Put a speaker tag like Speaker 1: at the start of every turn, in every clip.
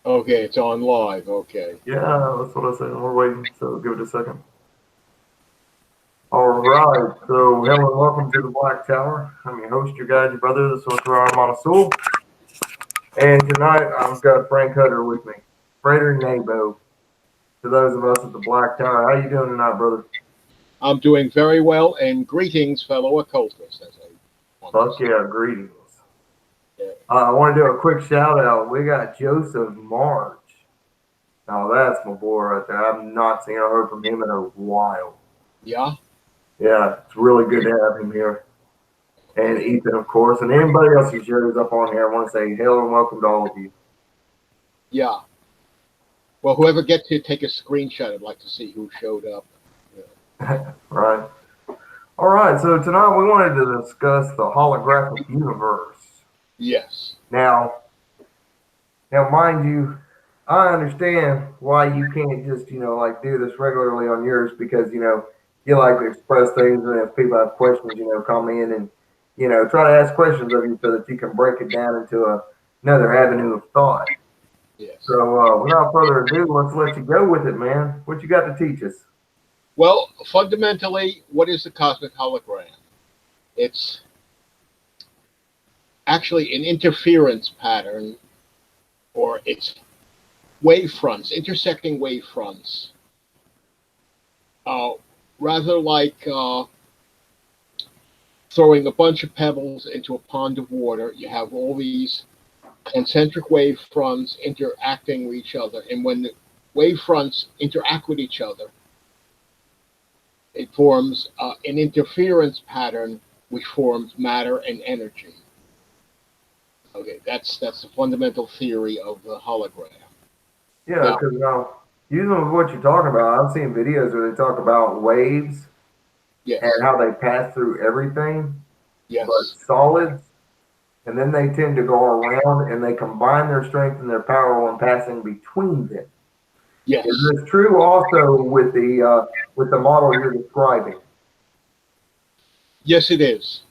Speaker 1: Okay, it's on live. Okay.
Speaker 2: Yeah, that's what I said. We're waiting, so give it a second. All right, so hello and welcome to the Black Tower. I'm your host, your guide, your brother, the Sorcerer Monasul. And tonight I've got Frank Hutter with me. Frator Nebo. To those of us at the Black Tower, how you doing tonight, brother?
Speaker 1: I'm doing very well, and greetings, fellow occultists, as I want to
Speaker 2: Fuck
Speaker 1: say.
Speaker 2: yeah, greetings.
Speaker 1: Yeah.
Speaker 2: I want to do a quick shout out. We got Joseph March. Now that's my boy right there. I've not seen or heard from him in a while.
Speaker 1: Yeah?
Speaker 2: Yeah, it's really good to have him here. And Ethan, of course, and anybody else who shows up on here. I want to say hello and welcome to all of you.
Speaker 1: Yeah. Well, whoever gets to take a screenshot, I'd like to see who showed up. Yeah.
Speaker 2: Right. All right. So tonight we wanted to discuss the holographic universe.
Speaker 1: Yes.
Speaker 2: Now, mind you, I understand why you can't just like do this regularly on yours because you like to express things, and if people have questions, come in and try to ask questions of you so that you can break it down into another avenue of thought.
Speaker 1: Yes.
Speaker 2: So, without further ado, let's let you go with it, man. What you got to teach us?
Speaker 1: Well, fundamentally, what is the cosmic hologram? It's actually an interference pattern, or it's wave fronts, intersecting wave fronts. Uh, Rather like throwing a bunch of pebbles into a pond of water, you have all these concentric wave fronts interacting with each other. And when the wave fronts interact with each other, it forms an interference pattern which forms matter and energy. Okay, that's the fundamental theory of the hologram.
Speaker 2: Yeah,
Speaker 1: Now,
Speaker 2: because using with what you're talking about, I've seen videos where they talk about waves and
Speaker 1: yes,
Speaker 2: how they pass through everything, but
Speaker 1: yes,
Speaker 2: solids, and then they tend to go around and they combine their strength and their power when passing between them. Is
Speaker 1: yes,
Speaker 2: this true also with the model you're describing?
Speaker 1: yes, it is.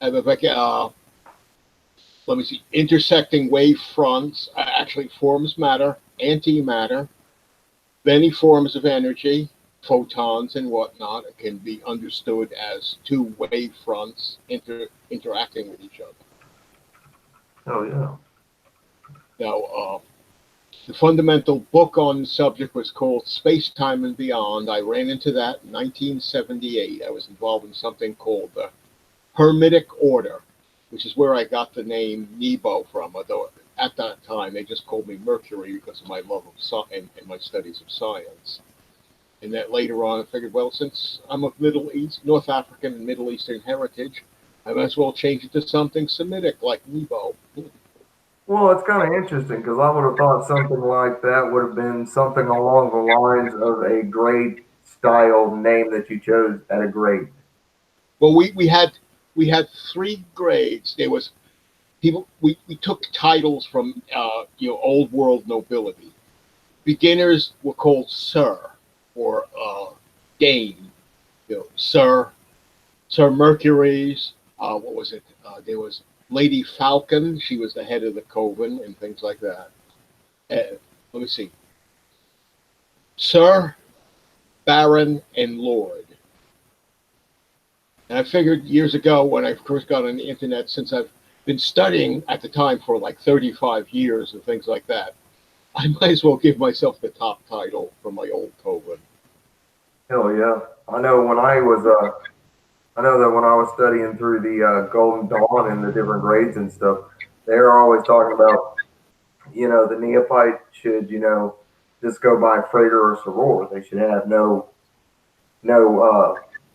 Speaker 1: Like, let me see. Intersecting wave fronts actually forms matter, antimatter, many forms of energy, photons and whatnot, can be understood as two wave fronts interacting with each other.
Speaker 2: Oh yeah.
Speaker 1: Now, the fundamental book on the subject was called Space, Time, and Beyond. I ran into that in 1978. I was involved in something called the Hermetic Order, which is where I got the name Nebo from, although at that time they just called me Mercury because of my love of science and my studies of science. And that later on, I figured, well, since I'm of Middle East, North African and Middle Eastern heritage, I might as well change it to something Semitic like Nebo.
Speaker 2: Well, it's kind of interesting because I would have thought something like that would have been something along the lines of a grade style name that you chose at a grade.
Speaker 1: Well, we had three grades. There was people. We took titles from old world nobility. Beginners were called Sir or Dame. Sir Mercury's. What was it? There was Lady Falcon. She was the head of the coven and things like that. Let me see. Sir, Baron, and Lord. And I figured years ago when I first got on the internet, since I've been studying at the time for like 35 years and things like that, I might as well give myself the top title from my old coven.
Speaker 2: Hell yeah! I know that when I was studying through the Golden Dawn and the different grades and stuff, they were always talking about the neophyte should just go by freighter or soror. They should have no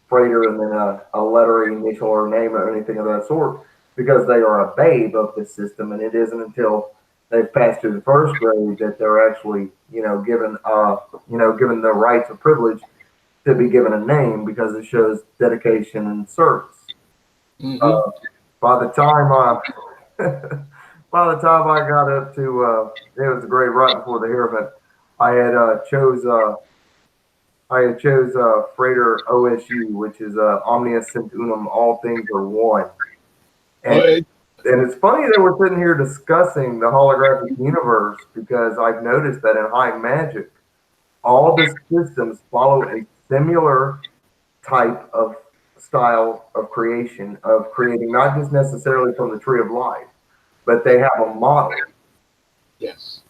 Speaker 2: freighter and then a letter, initial, or name or anything of that sort because they are a babe of the system, and it isn't until they've passed through the first grade that they're actually given the rights or privilege to be given a name because it shows dedication and service.
Speaker 1: Mm-hmm.
Speaker 2: Uh, by the time I by the time I got up to it was a grade right before the Hierophant, I had chose Frater OSU, which is Omnia Sint Unum, all things are one. And
Speaker 1: Uh,
Speaker 2: And it's funny that we're sitting here discussing the holographic universe because I've noticed that in high magic, all the systems follow a similar type of style of creation, of creating not just necessarily from the tree of life, but they have a model.
Speaker 1: Yes.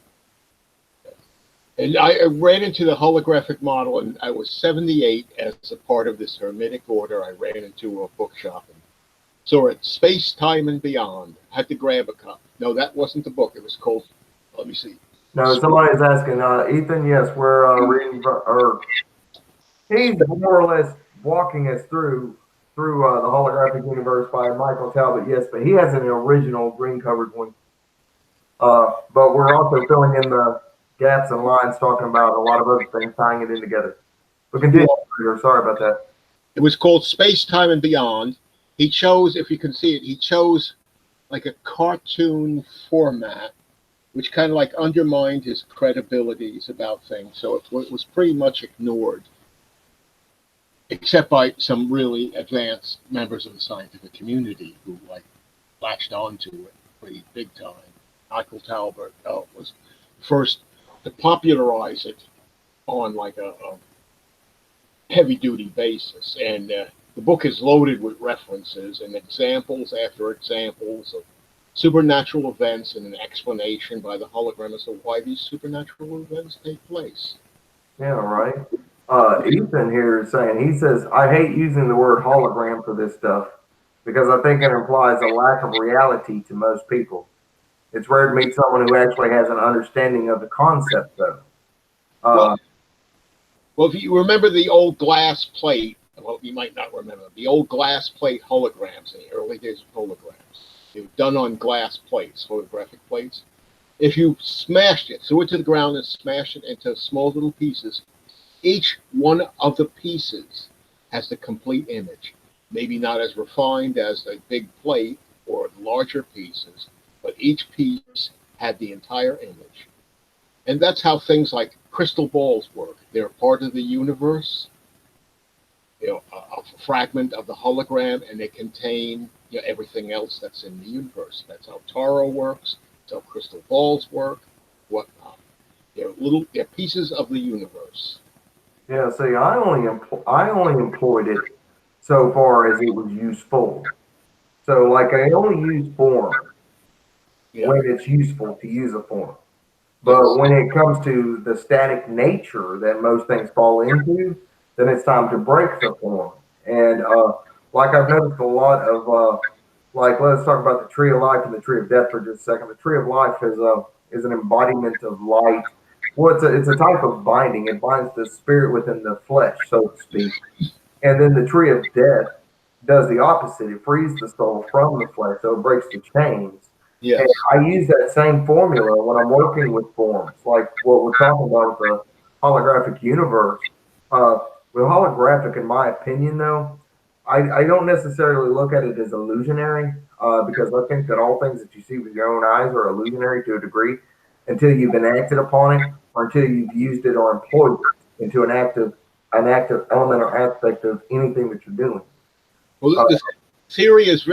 Speaker 1: And I ran into the holographic model, and I was 78 as a part of this Hermetic order. I ran into a bookshop and saw it, Space, Time, and Beyond. Had to grab a copy. No, that wasn't the book. It was called, let me see.
Speaker 2: No, somebody's asking, Ethan, yes, we're reading, or he's more or less walking us through the holographic universe by Michael Talbot, yes, but he has an original green covered one. But we're also filling in the gaps and lines, talking about a lot of other things, tying it in together. But continue. Sorry about that.
Speaker 1: It was called Space, Time, and Beyond. He chose, if you can see it, he chose like a cartoon format, which kind of like undermined his credibilities about things. So it was pretty much ignored, except by some really advanced members of the scientific community who like latched onto it pretty big time. Michael Talbot was first to popularize it on like a heavy duty basis. And the book is loaded with references and examples after examples of supernatural events and an explanation by the hologram as to why these supernatural events take place.
Speaker 2: Yeah, right. Ethan here is saying, he says, I hate using the word hologram for this stuff because I think it implies a lack of reality to most people. It's rare to meet someone who actually has an understanding of the concept, though.
Speaker 1: Well, if you remember the old glass plate, well, you might not remember the old glass plate holograms in the early days of holograms. They were done on glass plates, holographic plates. If you smashed it, threw it to the ground and smashed it into small little pieces, each one of the pieces has the complete image. Maybe not as refined as a big plate or larger pieces, but each piece had the entire image. And that's how things like crystal balls work. They're part of the universe, a fragment of the hologram, and they contain everything else that's in the universe. That's how tarot works. That's how crystal balls work. Whatnot. They're pieces of the universe.
Speaker 2: Yeah, see, I only employed it so far as it was useful. So, like, I only use form when it's useful to use a form. But when it comes to the static nature that most things fall into, then it's time to break the form. And like I've noticed a lot of, like, let's talk about the tree of life and the tree of death for just a second. The tree of life is an embodiment of light. Well, it's a type of binding. It binds the spirit within the flesh, so to speak. And then the tree of death does the opposite. It frees the soul from the flesh, so it breaks the chains.
Speaker 1: Yes.
Speaker 2: And I use that same formula when I'm working with forms, like what we're talking about with the holographic universe. With holographic, in my opinion, though, I don't necessarily look at it as illusionary because I think that all things that you see with your own eyes are illusionary to a degree until you've enacted upon it or until you've used it or employed it into an active element or aspect of anything that you're doing.
Speaker 1: Well, the theory is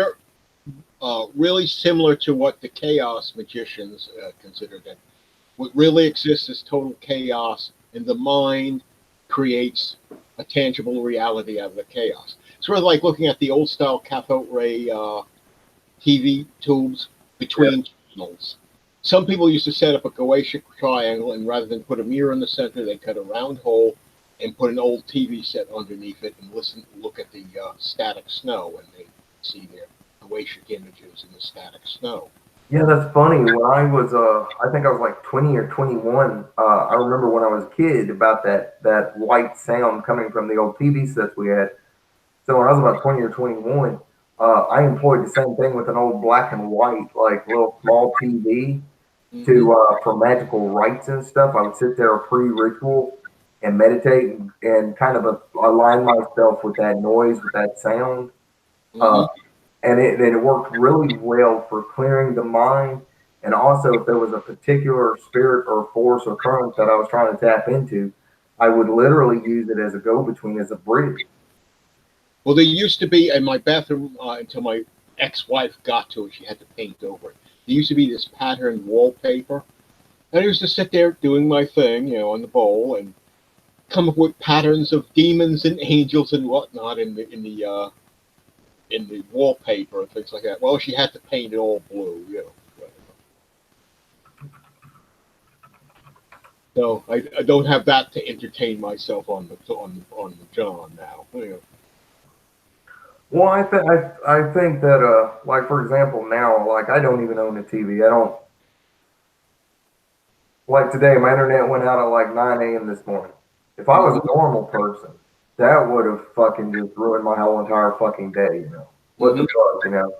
Speaker 1: really similar to what the chaos magicians considered. That what really exists is total chaos, and the mind creates a tangible reality out of the chaos. It's sort of like looking at the old style cathode ray TV tubes between channels. Some people used to set up a Goetic triangle, and rather than put a mirror in the center, they cut a round hole and put an old TV set underneath it and look at the static snow, and they see their Goetic images in the static snow.
Speaker 2: Yeah, that's funny. When I was, I think I was like 20 or 21. I remember when I was a kid about that white sound coming from the old TV sets we had. So when I was about 20 or 21, I employed the same thing with an old black and white, like little small TV to for magical rites and stuff. I would sit there pre-ritual and meditate and kind of align myself with that noise, with that sound. And it worked really well for clearing the mind. And also, if there was a particular spirit or force or current that I was trying to tap into, I would literally use it as a go-between, as a bridge.
Speaker 1: Well, there used to be in my bathroom until my ex-wife got to it. She had to paint over it. There used to be this patterned wallpaper, and I used to sit there doing my thing, on the bowl, and come up with patterns of demons and angels and whatnot in the wallpaper and things like that. Well, she had to paint it all blue. So I don't have that to entertain myself on the John now.
Speaker 2: Well, I think that like for example now, like I don't even own a TV. I don't like today. My internet went out at like 9 a.m. this morning. If I was a normal person, that would have fucking just ruined my whole entire fucking day. What the fuck.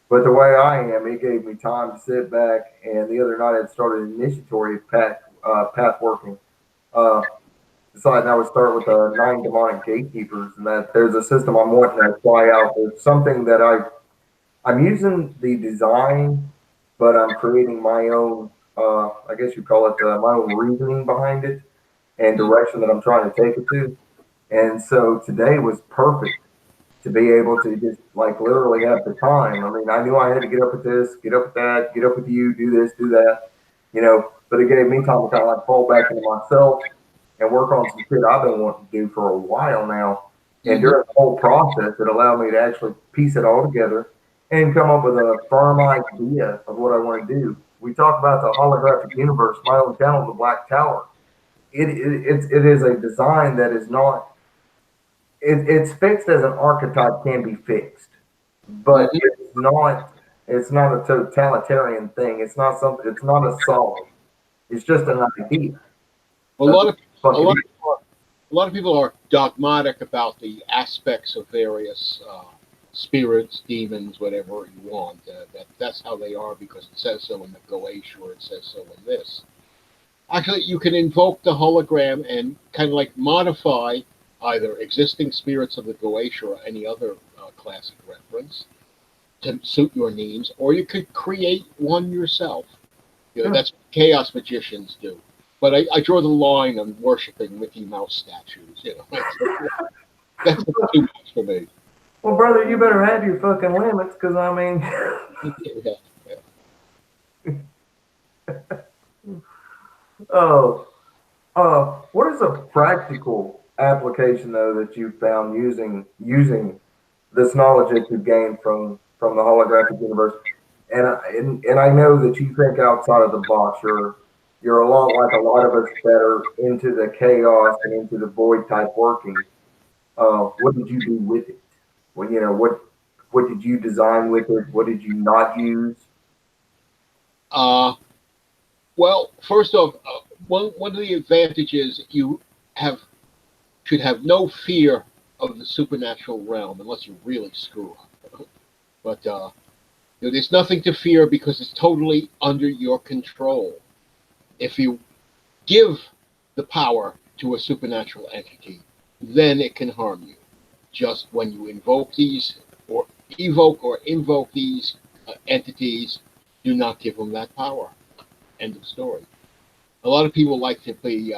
Speaker 2: But the way I am, it gave me time to sit back. And the other night, I started initiatory path working. Decided I would start with the 9 demonic gatekeepers, and that there's a system I'm wanting to try out. There's something that I'm using the design, but I'm creating my own. I guess you call it my own reasoning behind it and direction that I'm trying to take it to. And so today was perfect to be able to just like literally have the time. I mean, I knew I had to get up with this, get up with that, get up with you, do this, do that, but it gave me time to kind of like fall back into myself and work on some shit I've been wanting to do for a while now. And during the whole process, it allowed me to actually piece it all together and come up with a firm idea of what I want to do. We talk about the holographic universe. My own channel, the Black Tower. It is a design that is not. It's fixed as an archetype can be fixed, but It's not a totalitarian thing. It's not something. It's not a solid. It's just an idea.
Speaker 1: A lot of people are dogmatic about the aspects of various spirits, demons, whatever you want. That's how they are because it says so in the Goetia or it says so in this. Actually, you can invoke the hologram and kind of like modify either existing spirits of the Goetia or any other classic reference to suit your needs, or you could create one yourself. That's what chaos magicians do. But I draw the line on worshiping Mickey Mouse statues. That's too much for me.
Speaker 2: Well, brother, you better have your fucking limits, because I mean. Oh, what is a practical application though that you found using this knowledge that you gained from the holographic universe? And I know that you think outside of the box. You're a lot like a lot of us that are into the chaos and into the void type working. What did you do with it? Well, what did you design with it? What did you not use?
Speaker 1: Well, first off, one of the advantages you should have no fear of the supernatural realm unless you really screw up. But there's nothing to fear because it's totally under your control. If you give the power to a supernatural entity, then it can harm you. Just when you invoke or invoke these entities, do not give them that power. End of story. A lot of people like to be,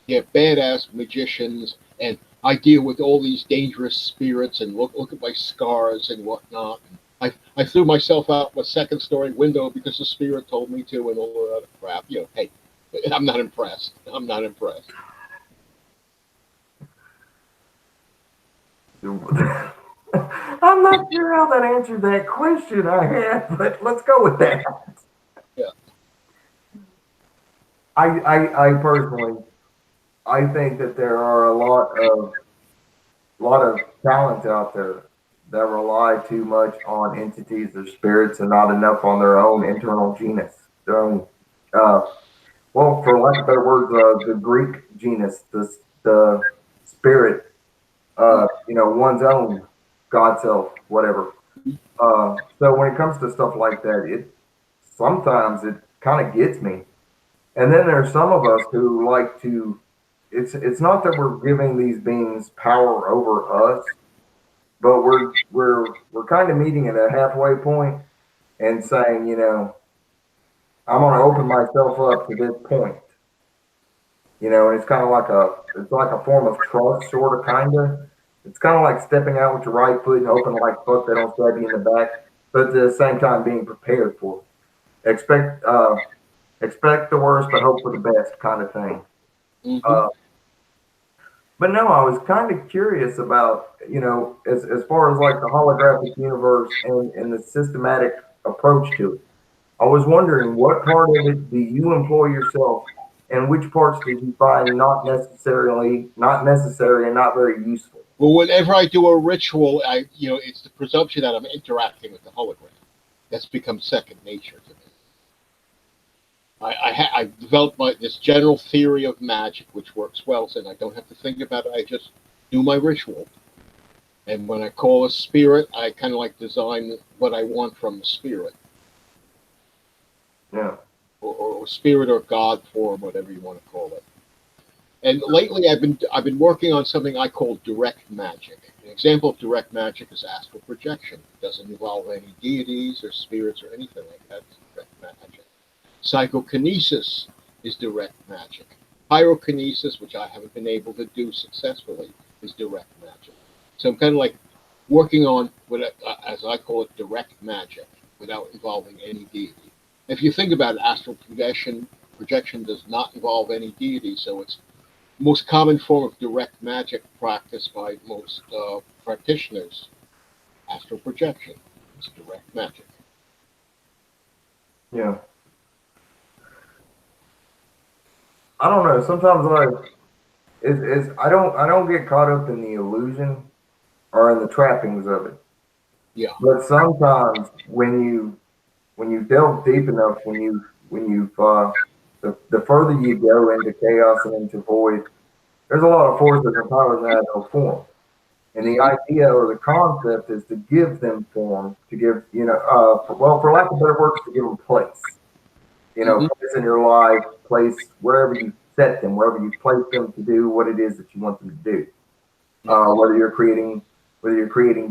Speaker 1: badass magicians, and I deal with all these dangerous spirits, and look at my scars and whatnot. I threw myself out a second-story window because the spirit told me to, and all that other crap. Hey, I'm not impressed. I'm not impressed.
Speaker 2: I'm not sure how that answered that question I had, but let's go with that.
Speaker 1: Yeah.
Speaker 2: I personally, I think that there are a lot of talent out there that rely too much on entities or spirits and not enough on their own internal genus. Their own, well, for lack of better words, the Greek genus, the spirit, one's own God self, whatever. So when it comes to stuff like that, sometimes it kind of gets me. And then there's some of us who like to. It's not that we're giving these beings power over us, but we're kind of meeting at a halfway point and saying, I'm going to open myself up to this point. And it's kind of like a form of trust, sort of, kind of. It's kind of like stepping out with your right foot and hoping like fuck they don't stab you in the back. but at the same time being prepared for it. Expect the worst, but hope for the best, kind of thing.
Speaker 1: Mm-hmm.
Speaker 2: But no, I was kind of curious about, as far as like the holographic universe and the systematic approach to it. I was wondering what part of it do you employ yourself, and which parts did you find not necessary and not very useful?
Speaker 1: Well, whenever I do a ritual, it's the presumption that I'm interacting with the hologram. That's become second nature to me. I developed this general theory of magic, which works well, so I don't have to think about it. I just do my ritual. And when I call a spirit, I kind of like design what I want from the spirit.
Speaker 2: Yeah.
Speaker 1: Or spirit or God form, whatever you want to call it. And lately, I've been working on something I call direct magic. An example of direct magic is astral projection. It doesn't involve any deities or spirits or anything like that. It's direct magic. Psychokinesis is direct magic. Pyrokinesis, which I haven't been able to do successfully, is direct magic. So I'm kind of like working on what, as I call it, direct magic without involving any deity. If you think about it, astral projection does not involve any deity, so it's the most common form of direct magic practiced by most practitioners. Astral projection is direct magic.
Speaker 2: Yeah. I don't know. Sometimes I don't get caught up in the illusion or in the trappings of it.
Speaker 1: Yeah.
Speaker 2: But sometimes when you delve deep enough, the further you go into chaos and into void, there's a lot of forces and powers that have no form. And the idea or the concept is to give them form, to give, for lack of better words, to give them place. Place in your life, place wherever you set them, wherever you place them to do what it is that you want them to do. Whether you're creating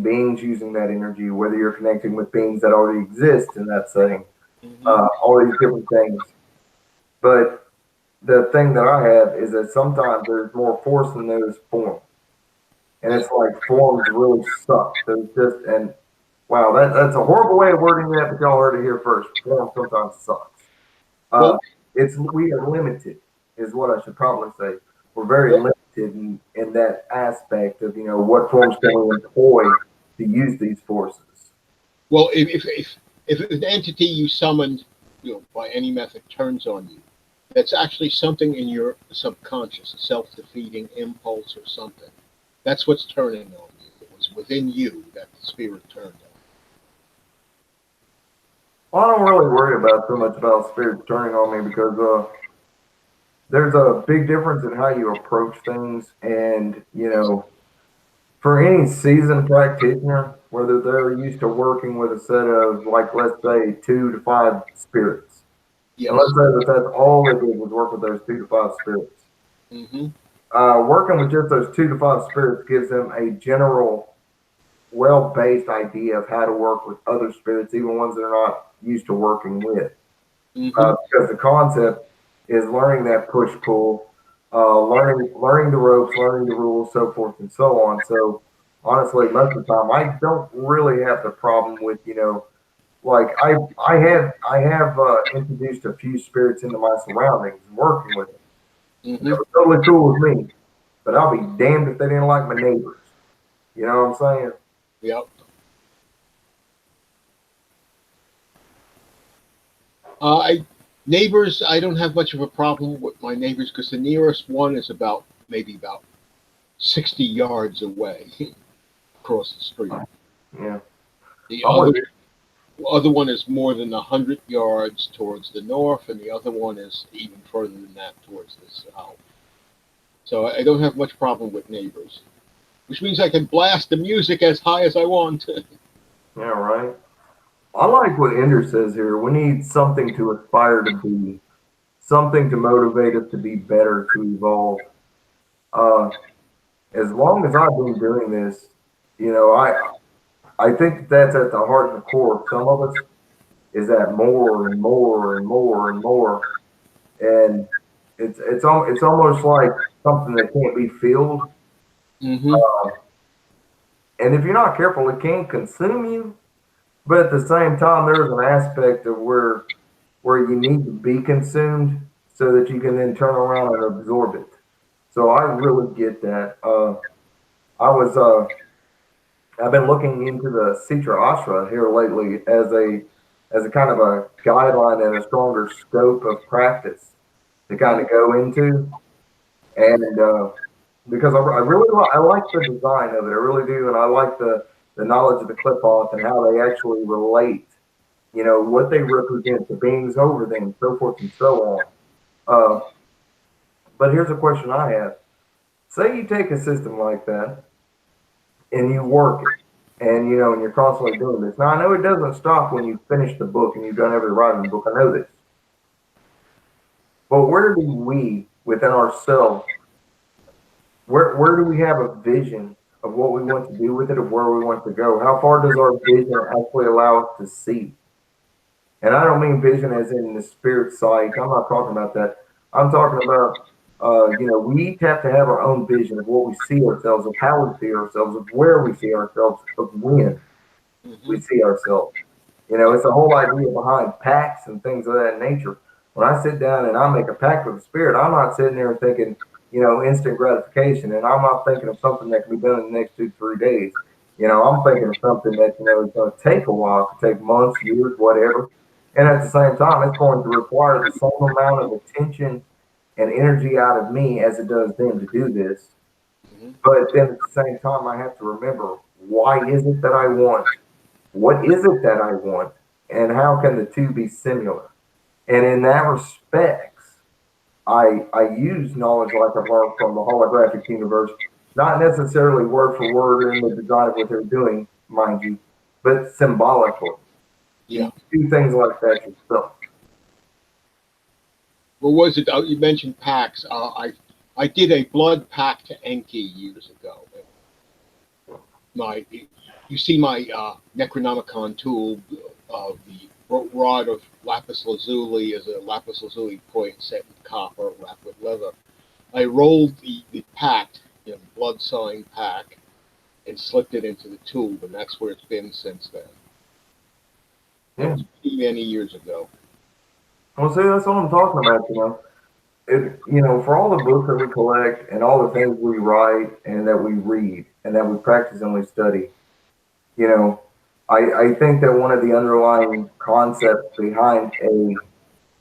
Speaker 2: beings using that energy, whether you're connecting with beings that already exist in that setting, all these different things. But the thing that I have is that sometimes there's more force than there is form. And it's like forms really suck. And wow, that's a horrible way of wording that, but y'all heard it here first. Form sometimes sucks. We are limited, is what I should probably say. We're very limited in that aspect of what forms can we employ to use these forces.
Speaker 1: Well, if an entity you summoned, by any method turns on you, that's actually something in your subconscious, a self-defeating impulse or something. That's what's turning on you. It was within you that the spirit turned on.
Speaker 2: Well, I don't really worry about so much about spirits turning on me because there's a big difference in how you approach things, and for any seasoned practitioner, whether they're used to working with a set of, like, let's say 2 to 5 spirits, and let's say that's all they did was work with those 2 to 5 spirits. Working with just those 2 to 5 spirits gives them a general, well-based idea of how to work with other spirits, even ones they're not used to working with. Because the concept is learning that push-pull, learning the ropes, learning the rules, so forth and so on. So honestly, most of the time, I don't really have the problem with, like I have introduced a few spirits into my surroundings and working with them. They were totally cool with me, but I'll be damned if they didn't like my neighbors. You know what I'm saying?
Speaker 1: Yep. Neighbors, I don't have much of a problem with my neighbors because the nearest one is maybe about 60 yards away across the street.
Speaker 2: Yeah.
Speaker 1: The other one is more than 100 yards towards the north, and the other one is even further than that towards the south. So I don't have much problem with neighbors, which means I can blast the music as high as I want.
Speaker 2: Yeah, right. I like what Ender says here. We need something to aspire to be, something to motivate us to be better, to evolve. As long as I've been doing this, I think that's at the heart and the core of some of us is that more and more and more and more, and it's almost like something that can't be filled. And if you're not careful, it can consume you. But at the same time, there's an aspect of where you need to be consumed so that you can then turn around and absorb it. So I really get that. I was I've been looking into the Sitra Ashra here lately as a kind of a guideline and a stronger scope of practice to kind of go into, and because I really I like the design of it, I really do, and I like the knowledge of the clip off and how they actually relate, you know, what they represent, the beings over them, so forth and so on. Uh, but here's a question I have: say you take a system like that and you work it, and you know, and you're constantly doing this. Now I know it doesn't stop when you finish the book and you've done every writing the book. I know this, but where do we within ourselves? Where do we have a vision of what we want to do with it, of where we want to go? How far does our vision actually allow us to see? And I don't mean vision as in the spirit sight. I'm not talking about that. I'm talking about, you know, we each have to have our own vision of what we see ourselves, of how we see ourselves, of where we see ourselves, of when we
Speaker 1: Hmm.
Speaker 2: see ourselves. You know, it's the whole idea behind pacts and things of that nature. When I sit down and I make a pact with the spirit, I'm not sitting there thinking, you know, instant gratification, and I'm not thinking of something that can be done in the next 2, 3 days. You know, I'm thinking of something that, you know, is going to take a while, it could take months, years, whatever. And at the same time, it's going to require the same amount of attention and energy out of me as it does them to do this.
Speaker 1: Hmm.
Speaker 2: But then at the same time, I have to remember, why is it that I want? What is it that I want? And how can the two be similar? And in that respects, I use knowledge like I've learned from the holographic universe, not necessarily word for word in the design of what they're doing, mind you, but symbolically.
Speaker 1: Yeah.
Speaker 2: You do things like that yourself.
Speaker 1: What was it? You mentioned packs. I did a blood pack to Enki years ago. My you see my Necronomicon tool, the rod of lapis lazuli is a lapis lazuli point set in copper, wrapped with leather. I rolled the pack, you know, blood sign pack, and slipped it into the tube, and that's where it's been since then. That
Speaker 2: Yeah.
Speaker 1: was many years ago.
Speaker 2: Well, see, that's what I'm talking about, you know. You know, for all the books that we collect and all the things we write and that we read and that we practice and we study, you know, I think that one of the underlying concepts behind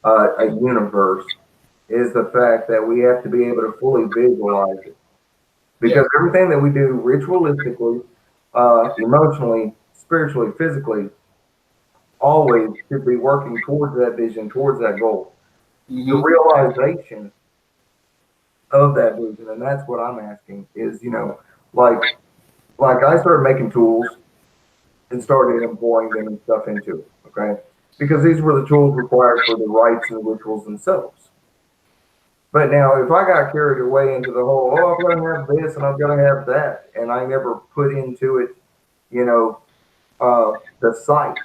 Speaker 2: a universe is the fact that we have to be able to fully visualize it.
Speaker 1: Yeah.
Speaker 2: Because everything that we do ritualistically, emotionally, spiritually, physically, always should be working towards that vision, towards that goal. The
Speaker 1: Hmm.
Speaker 2: realization of that vision, and that's what I'm asking is, you know, like like I started making tools and started employing them and stuff into it, okay? Because these were the tools required for the rites and the rituals themselves. But now, if I got carried away into the whole, oh, I'm going to have this and I'm going to have that, and I never put into it, you know, the sight,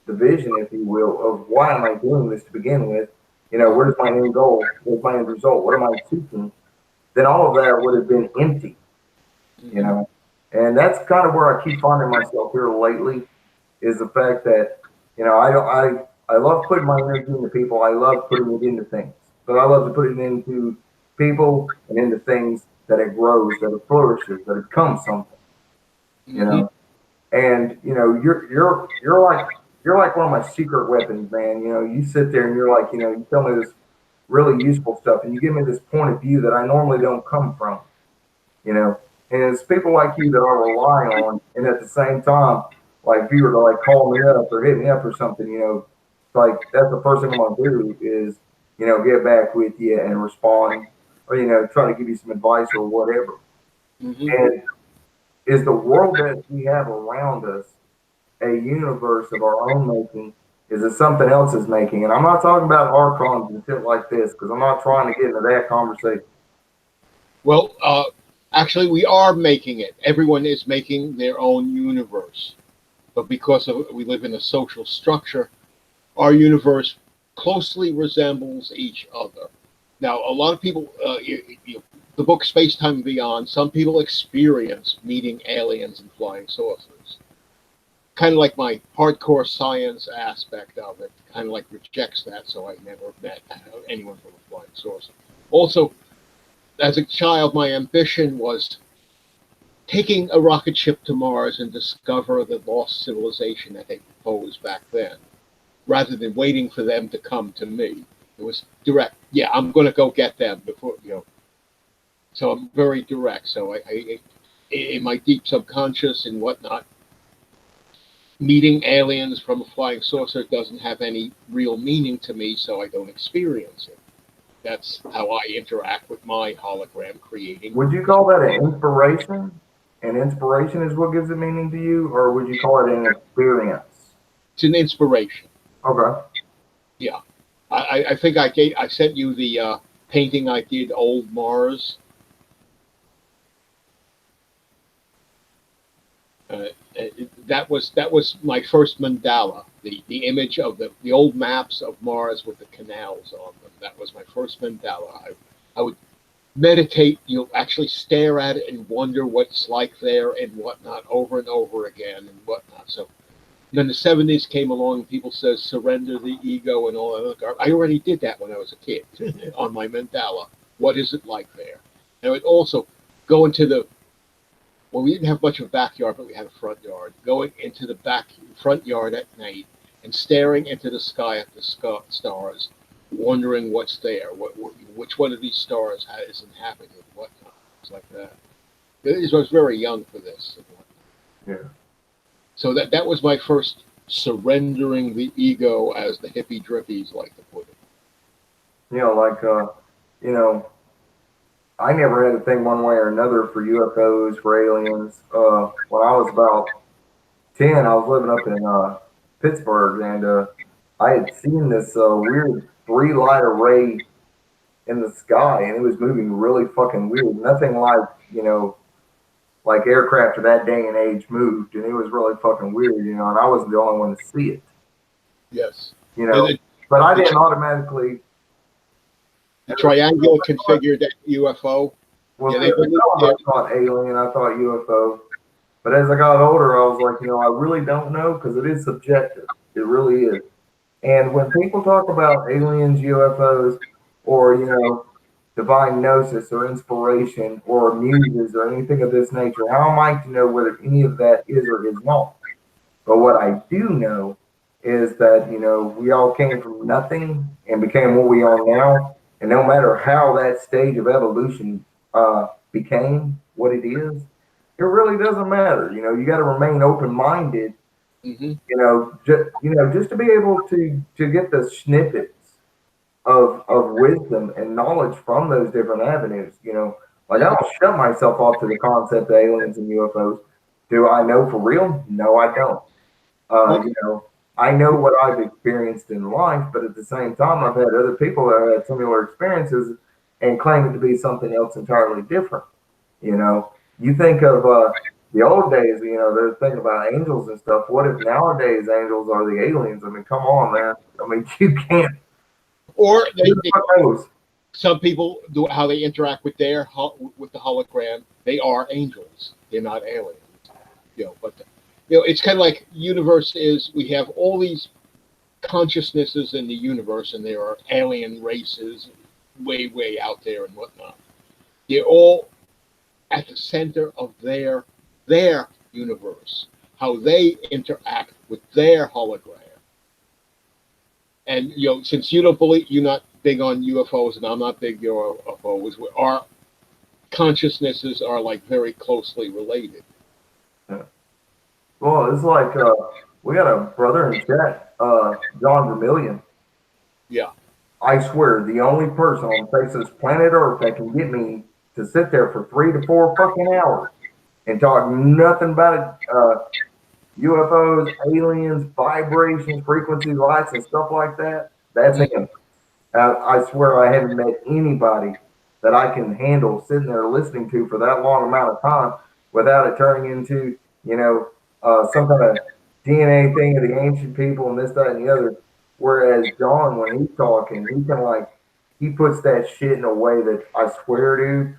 Speaker 2: the vision, if you will, of why am I doing this to begin with? You know, where's my end goal? Where's my end result? What am I seeking? Then all of that would have been empty, you
Speaker 1: Hmm.
Speaker 2: know. And that's kind of where I keep finding myself here lately is the fact that, you know, I love putting my energy into people. I love putting it into things, but I love to put it into people and into things that it grows, that it flourishes, that it becomes something, you
Speaker 1: Hmm.
Speaker 2: know. And you know, you're like one of my secret weapons, man. You know, you sit there and you're like, you know, you tell me this really useful stuff, and you give me this point of view that I normally don't come from, you know. And it's people like you that I rely on, and at the same time, like if you were to like call me up or hit me up or something, you know, like that's the first thing I'm gonna do is, you know, get back with you and respond, or you know, try to give you some advice or whatever.
Speaker 1: Hmm.
Speaker 2: And is the world that we have around us a universe of our own making? Is it something else is making? And I'm not talking about archons and shit like this because I'm not trying to get into that conversation.
Speaker 1: Well, actually, we are making it. Everyone is making their own universe, but because we live in a social structure, our universe closely resembles each other. Now, a lot of people, the book Space Time and Beyond, some people experience meeting aliens and flying saucers. kind of like my hardcore science aspect of it, kind of like rejects that. So I never met anyone from a flying saucer. Also, as a child, my ambition was taking a rocket ship to Mars and discover the lost civilization that they proposed back then, rather than waiting for them to come to me. It was direct. Yeah, I'm going to go get them before, you know. So I'm very direct. So in my deep subconscious and whatnot, meeting aliens from a flying saucer doesn't have any real meaning to me, so I don't experience it. That's how I interact with my hologram creating.
Speaker 2: Would you call that an inspiration? And inspiration is what gives it meaning to you, or would you call it an experience?
Speaker 1: It's an inspiration.
Speaker 2: Okay.
Speaker 1: Yeah, I think I sent you the painting I did, Old Mars. That was my first mandala. The image of the old maps of Mars with the canals on them. That was my first mandala. I would meditate. You'll actually stare at it and wonder what's like there and whatnot over and over again and whatnot. So then the 70s came along. People said surrender the ego and all that other garbage. I already did that when I was a kid on my mandala. What is it like there? And I would also go into the well, we didn't have much of a backyard, but we had a front yard. Going into the front yard at night and staring into the sky at the stars, wondering what's there, which one of these stars is inhabited, whatnot, things like that. I was very young for this.
Speaker 2: Yeah.
Speaker 1: So that was my first surrendering the ego, as the hippie drippies like to put it.
Speaker 2: You know, like you know, I never had a thing one way or another for UFOs, for aliens. When I was about 10, I was living up in Pittsburgh, and I had seen this weird three-light array in the sky, and it was moving really fucking weird. Nothing like, like aircraft of that day and age moved, and it was really fucking weird, and I wasn't the only one to see it.
Speaker 1: Yes.
Speaker 2: But I didn't automatically.
Speaker 1: The triangular configured UFO.
Speaker 2: Well, yeah, I thought alien, I thought UFO. But as I got older, I was like, I really don't know, because it is subjective. It really is. And when people talk about aliens, UFOs, or, divine gnosis or inspiration or muses or anything of this nature, how am I to know whether any of that is or is not? But what I do know is that, we all came from nothing and became what we are now. And no matter how that stage of evolution became what it is, it really doesn't matter. You got to remain open-minded.
Speaker 1: Mm-hmm.
Speaker 2: Just to be able to get the snippets of wisdom and knowledge from those different avenues. Like, I don't shut myself off to the concept of aliens and UFOs. Do I know for real? No, I don't. I know what I've experienced in life, but at the same time, I've had other people that have had similar experiences and claim it to be something else entirely different. You think of the old days, they're thinking about angels and stuff. What if nowadays angels are the aliens? I mean, come on, man. I mean, you can't.
Speaker 1: Or some people do how they interact with the hologram. They are angels. They're not aliens. But it's kind of like universe is. We have all these consciousnesses in the universe, and there are alien races way, way out there and whatnot. They're all at the center of their universe. How they interact with their hologram. And since you don't believe, you're not big on UFOs, and I'm not big on UFOs. Our consciousnesses are like very closely related.
Speaker 2: Yeah. Well, it's like we got a brother in chat, John Vermillion.
Speaker 1: Yeah.
Speaker 2: I swear, the only person on the face of this planet Earth that can get me to sit there for 3 to 4 fucking hours and talk nothing about it. UFOs, aliens, vibrations, frequencies, lights, and stuff like that. That's him. I swear I haven't met anybody that I can handle sitting there listening to for that long amount of time without it turning into, some kind of DNA thing of the ancient people and this, that, and the other. Whereas John, when he's talking, he puts that shit in a way that I swear, dude,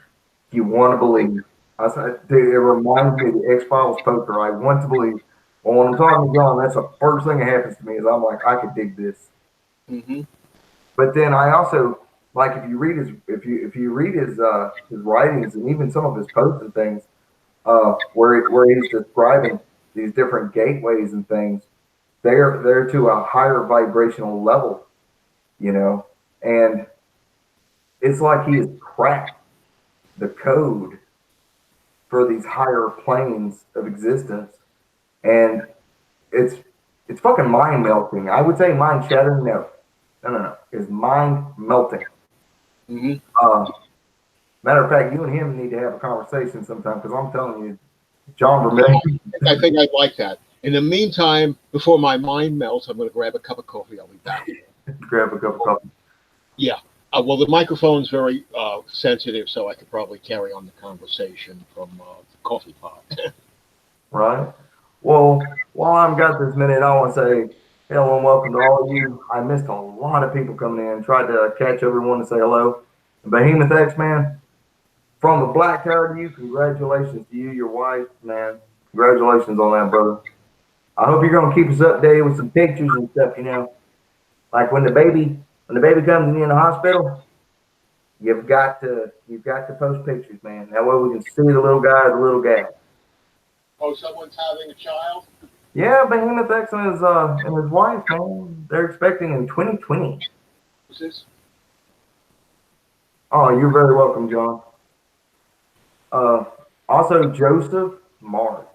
Speaker 2: you want to believe. Dude, it reminds me of the X-Files poster. I want to believe. Well, when I'm talking to John, that's the first thing that happens to me is I'm like, I could dig this.
Speaker 1: Mm-hmm.
Speaker 2: But then I also like if you read his writings and even some of his posts and things, where he's describing these different gateways and things, they're to a higher vibrational level, you know, and it's like he has cracked the code for these higher planes of existence, and it's it's fucking mind melting. I would say mind shattering. No. It's mind melting.
Speaker 1: Mm-hmm.
Speaker 2: Matter of fact, you and him need to have a conversation sometime because I'm telling you, John Vermillion.
Speaker 1: I think I'd like that. In the meantime, before my mind melts, I'm going to grab a cup of coffee. I'll be back.
Speaker 2: Grab a cup of coffee.
Speaker 1: Yeah. Well, the microphone's very sensitive, so I could probably carry on the conversation from the coffee pot.
Speaker 2: Right. Well, while I've got this minute, I want to say hello and welcome to all of you. I missed a lot of people coming in. Tried to catch everyone to say hello. And Behemoth X, man, from the Black Tower to you, congratulations to you, your wife, man. Congratulations on that, brother. I hope you're gonna keep us updated with some pictures and stuff, you know. Like when the baby comes in the hospital, you've got to post pictures, man. That way we can see the little guy, the little gal.
Speaker 1: Oh, someone's having a child?
Speaker 2: Yeah, Behemoth X and his wife, man. They're expecting in 2020.
Speaker 1: Who's this?
Speaker 2: Oh, you're very welcome, John. Also Joseph March.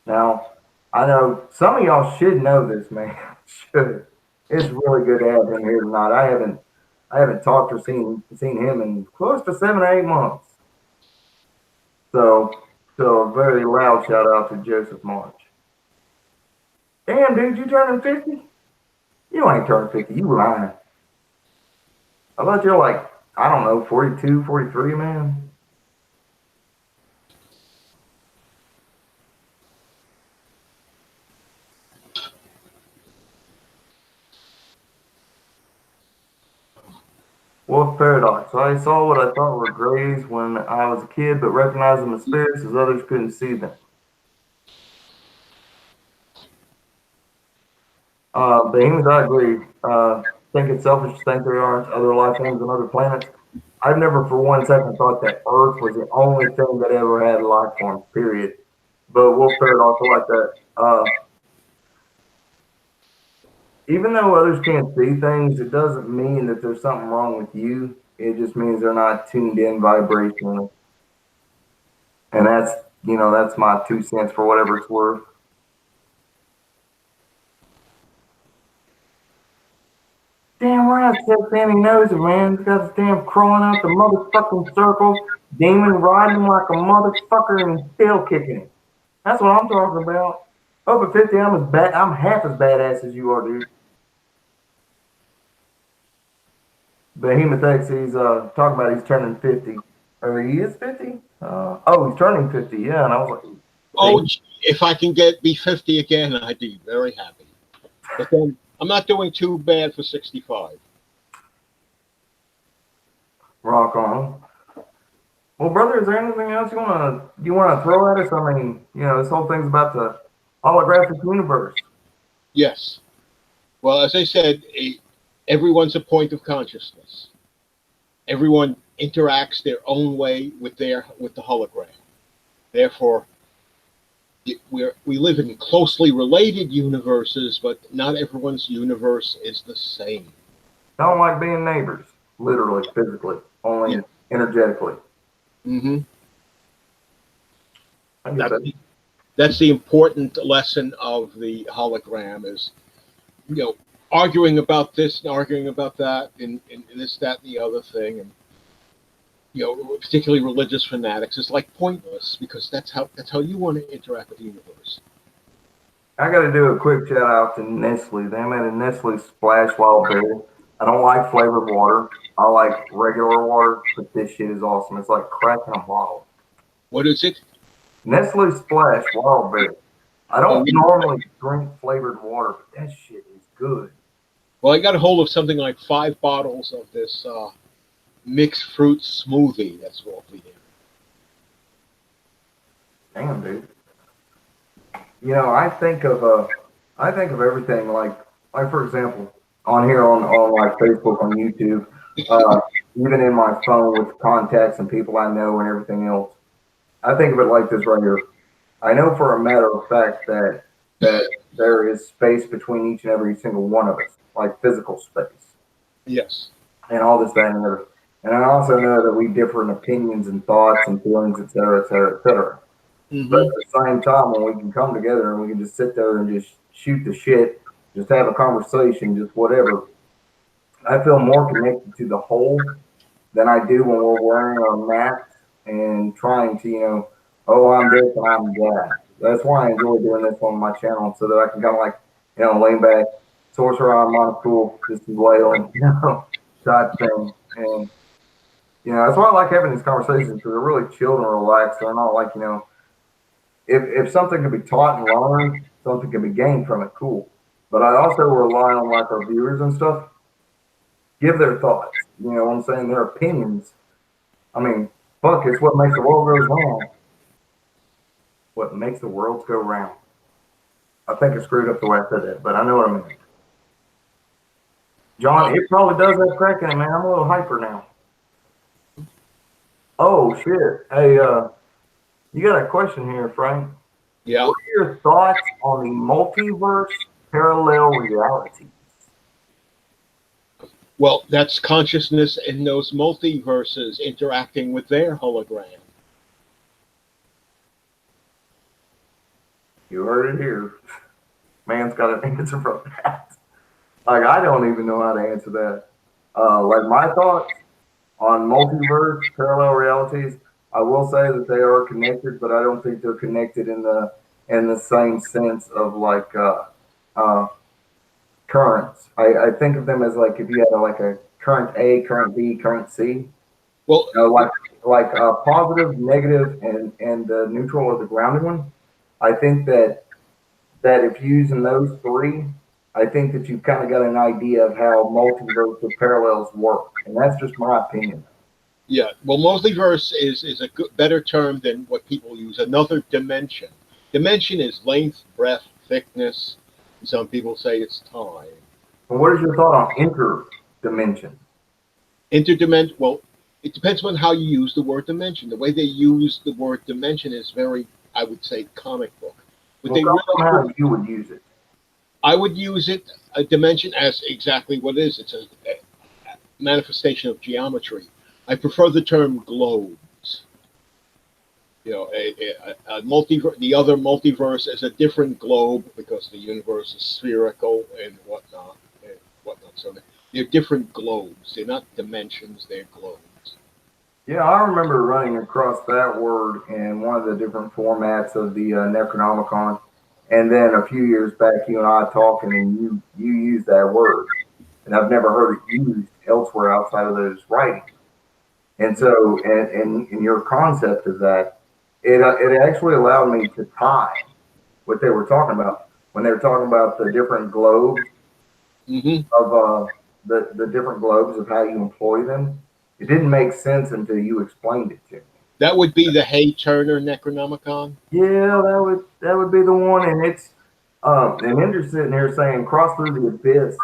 Speaker 2: Now, I know some of y'all should know this, man. Should. It's really good to have him here tonight. I haven't talked or seen him in close to 7 or 8 months. So a very loud shout out to Joseph March. Damn, dude, you turning 50? You ain't turning 50. You lying. I thought you're like, I don't know, 42, 43, man. Wolf Paradox. I saw what I thought were grays when I was a kid, but recognized them as spirits as others couldn't see them. Behemoth, I agree. Think it's selfish to think there aren't other life forms on other planets. I've never for one second thought that Earth was the only thing that ever had life forms, period. But Wolf Paradox, I like that. Even though others can't see things, it doesn't mean that there's something wrong with you. It just means they're not tuned in vibrationally. And that's my 2 cents for whatever it's worth. Damn right, said Sammy knows it, man. He's got his damn crawling out the motherfucking circle, demon riding like a motherfucker and tail kicking it. That's what I'm talking about. Up at 50, I'm half as badass as you are, dude. Behemoth X, he's talking about he's turning 50. Or he is 50? He's turning 50, yeah. And I was like,
Speaker 1: oh, if I can be 50 again, I'd be very happy. But then I'm not doing too bad for 65.
Speaker 2: Rock on. Well, brother, is there anything else you wanna throw at us? I mean, this whole thing's about the holographic universe.
Speaker 1: Yes. Well, as I said, everyone's a point of consciousness. Everyone interacts their own way with the hologram. Therefore, we live in closely related universes, but not everyone's universe is the same.
Speaker 2: Don't like being neighbors, literally, physically, only energetically.
Speaker 1: Mm-hmm.
Speaker 2: I get that.
Speaker 1: That's the important lesson of the hologram is, arguing about this and arguing about that and this, that, and the other thing. And, particularly religious fanatics, it's like pointless because that's how you want to interact with the universe.
Speaker 2: I got to do a quick shout out to Nestle. They made a Nestle Splash Wild Berry. I don't like flavored water. I like regular water, but this shit is awesome. It's like cracking a bottle.
Speaker 1: What is it?
Speaker 2: Nestle Splash Wild Berry. I don't normally drink flavored water, but that shit is good.
Speaker 1: Well, I got a hold of something like 5 bottles of this mixed fruit smoothie. That's awfully good.
Speaker 2: Damn, dude. I think of everything like for example, on here on like Facebook, on YouTube, uh, even in my phone with contacts and people I know and everything else. I think of it like this right here. I know for a matter of fact that there is space between each and every single one of us, like physical space,
Speaker 1: Yes.
Speaker 2: and all this, that, and the other. And I also know that we differ in opinions and thoughts and feelings, et cetera, et cetera, et cetera. But
Speaker 1: Hmm.
Speaker 2: at the same time, when we can come together and we can just sit there and just shoot the shit, just have a conversation, just whatever, I feel more connected to the whole than I do when we're wearing our masks and trying to, oh, I'm this and I'm that. That's why I enjoy doing this on my channel so that I can kind of like, lean back, sorcerer on monocle, just wailing, type thing. And, that's why I like having these conversations because they're really chilled and relaxed. They're not like, if something can be taught and learned, something can be gained from it, cool. But I also rely on like our viewers and stuff, give their thoughts. You know what I'm saying? Their opinions. I mean, fuck, it's what makes the world go round. What makes the world go round. I think I screwed up the way I said that, but I know what I mean. John, it probably does have crack in it, man. I'm a little hyper now. Oh shit. Hey, you got a question here, Frank.
Speaker 1: Yeah.
Speaker 2: What are your thoughts on the multiverse parallel reality?
Speaker 1: Well, that's consciousness in those multiverses interacting with their hologram.
Speaker 2: You heard it here. Man's got an answer for that. Like I don't even know how to answer that. Like my thoughts on multiverse parallel realities, I will say that they are connected, but I don't think they're connected in the same sense of like uh, currents. I think of them as like if you had like a current A, current B, current C.
Speaker 1: Well,
Speaker 2: Like positive, negative, and the neutral or the grounded one. I think that if using those three, I think that you've kind of got an idea of how multiverse of parallels work, and that's just my opinion.
Speaker 1: yeah. Well, multiverse is a good, better term than what people use. Another dimension. Dimension is length, breadth, thickness. Some people say it's time.
Speaker 2: And what is your thought on interdimension?
Speaker 1: Interdimension. Well, it depends on how you use the word dimension. The way they use the word dimension is very, I would say, comic book. What
Speaker 2: Well,
Speaker 1: they
Speaker 2: tell
Speaker 1: really
Speaker 2: me
Speaker 1: do,
Speaker 2: how you would use it.
Speaker 1: I would use it a dimension as exactly what it is. It's a manifestation of geometry. I prefer the term globes. A multiverse. The other multiverse is a different globe because the universe is spherical and whatnot. And whatnot. So they're different globes. They're not dimensions. They're globes.
Speaker 2: Yeah, I remember running across that word in one of the different formats of the Necronomicon, and then a few years back, you and I talking, and you used that word, and I've never heard it used elsewhere outside of those writings. And so, and your concept of that, it actually allowed me to tie what they were talking about when they were talking about the different globes
Speaker 1: Hmm.
Speaker 2: of the different globes of how you employ them. It didn't make sense until you explained it to me.
Speaker 1: That would be the Hay Turner Necronomicon.
Speaker 2: Yeah, that would be the one, and it's and then you're sitting here saying cross through the abyss.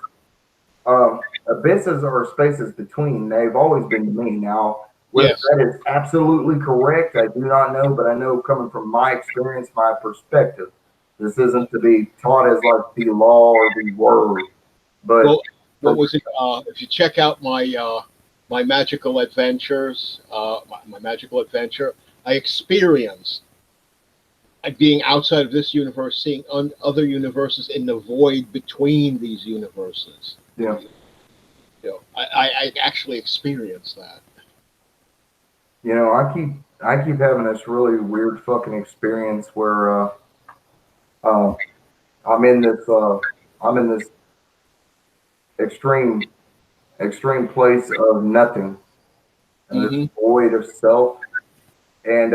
Speaker 2: Abysses are spaces between. They've always been to me. Now, whether
Speaker 1: Yes.
Speaker 2: that is absolutely correct, I do not know, but I know coming from my experience, my perspective, this isn't to be taught as like the law or the word, but
Speaker 1: Well, what was it? If you check out my magical adventures, my magical adventure, I experienced being outside of this universe, seeing other universes in the void between these universes.
Speaker 2: yeah,
Speaker 1: I actually experienced that.
Speaker 2: I keep having this really weird fucking experience where uh, I'm in this I'm in this extreme extreme place of nothing and this
Speaker 1: Hmm.
Speaker 2: void of self, and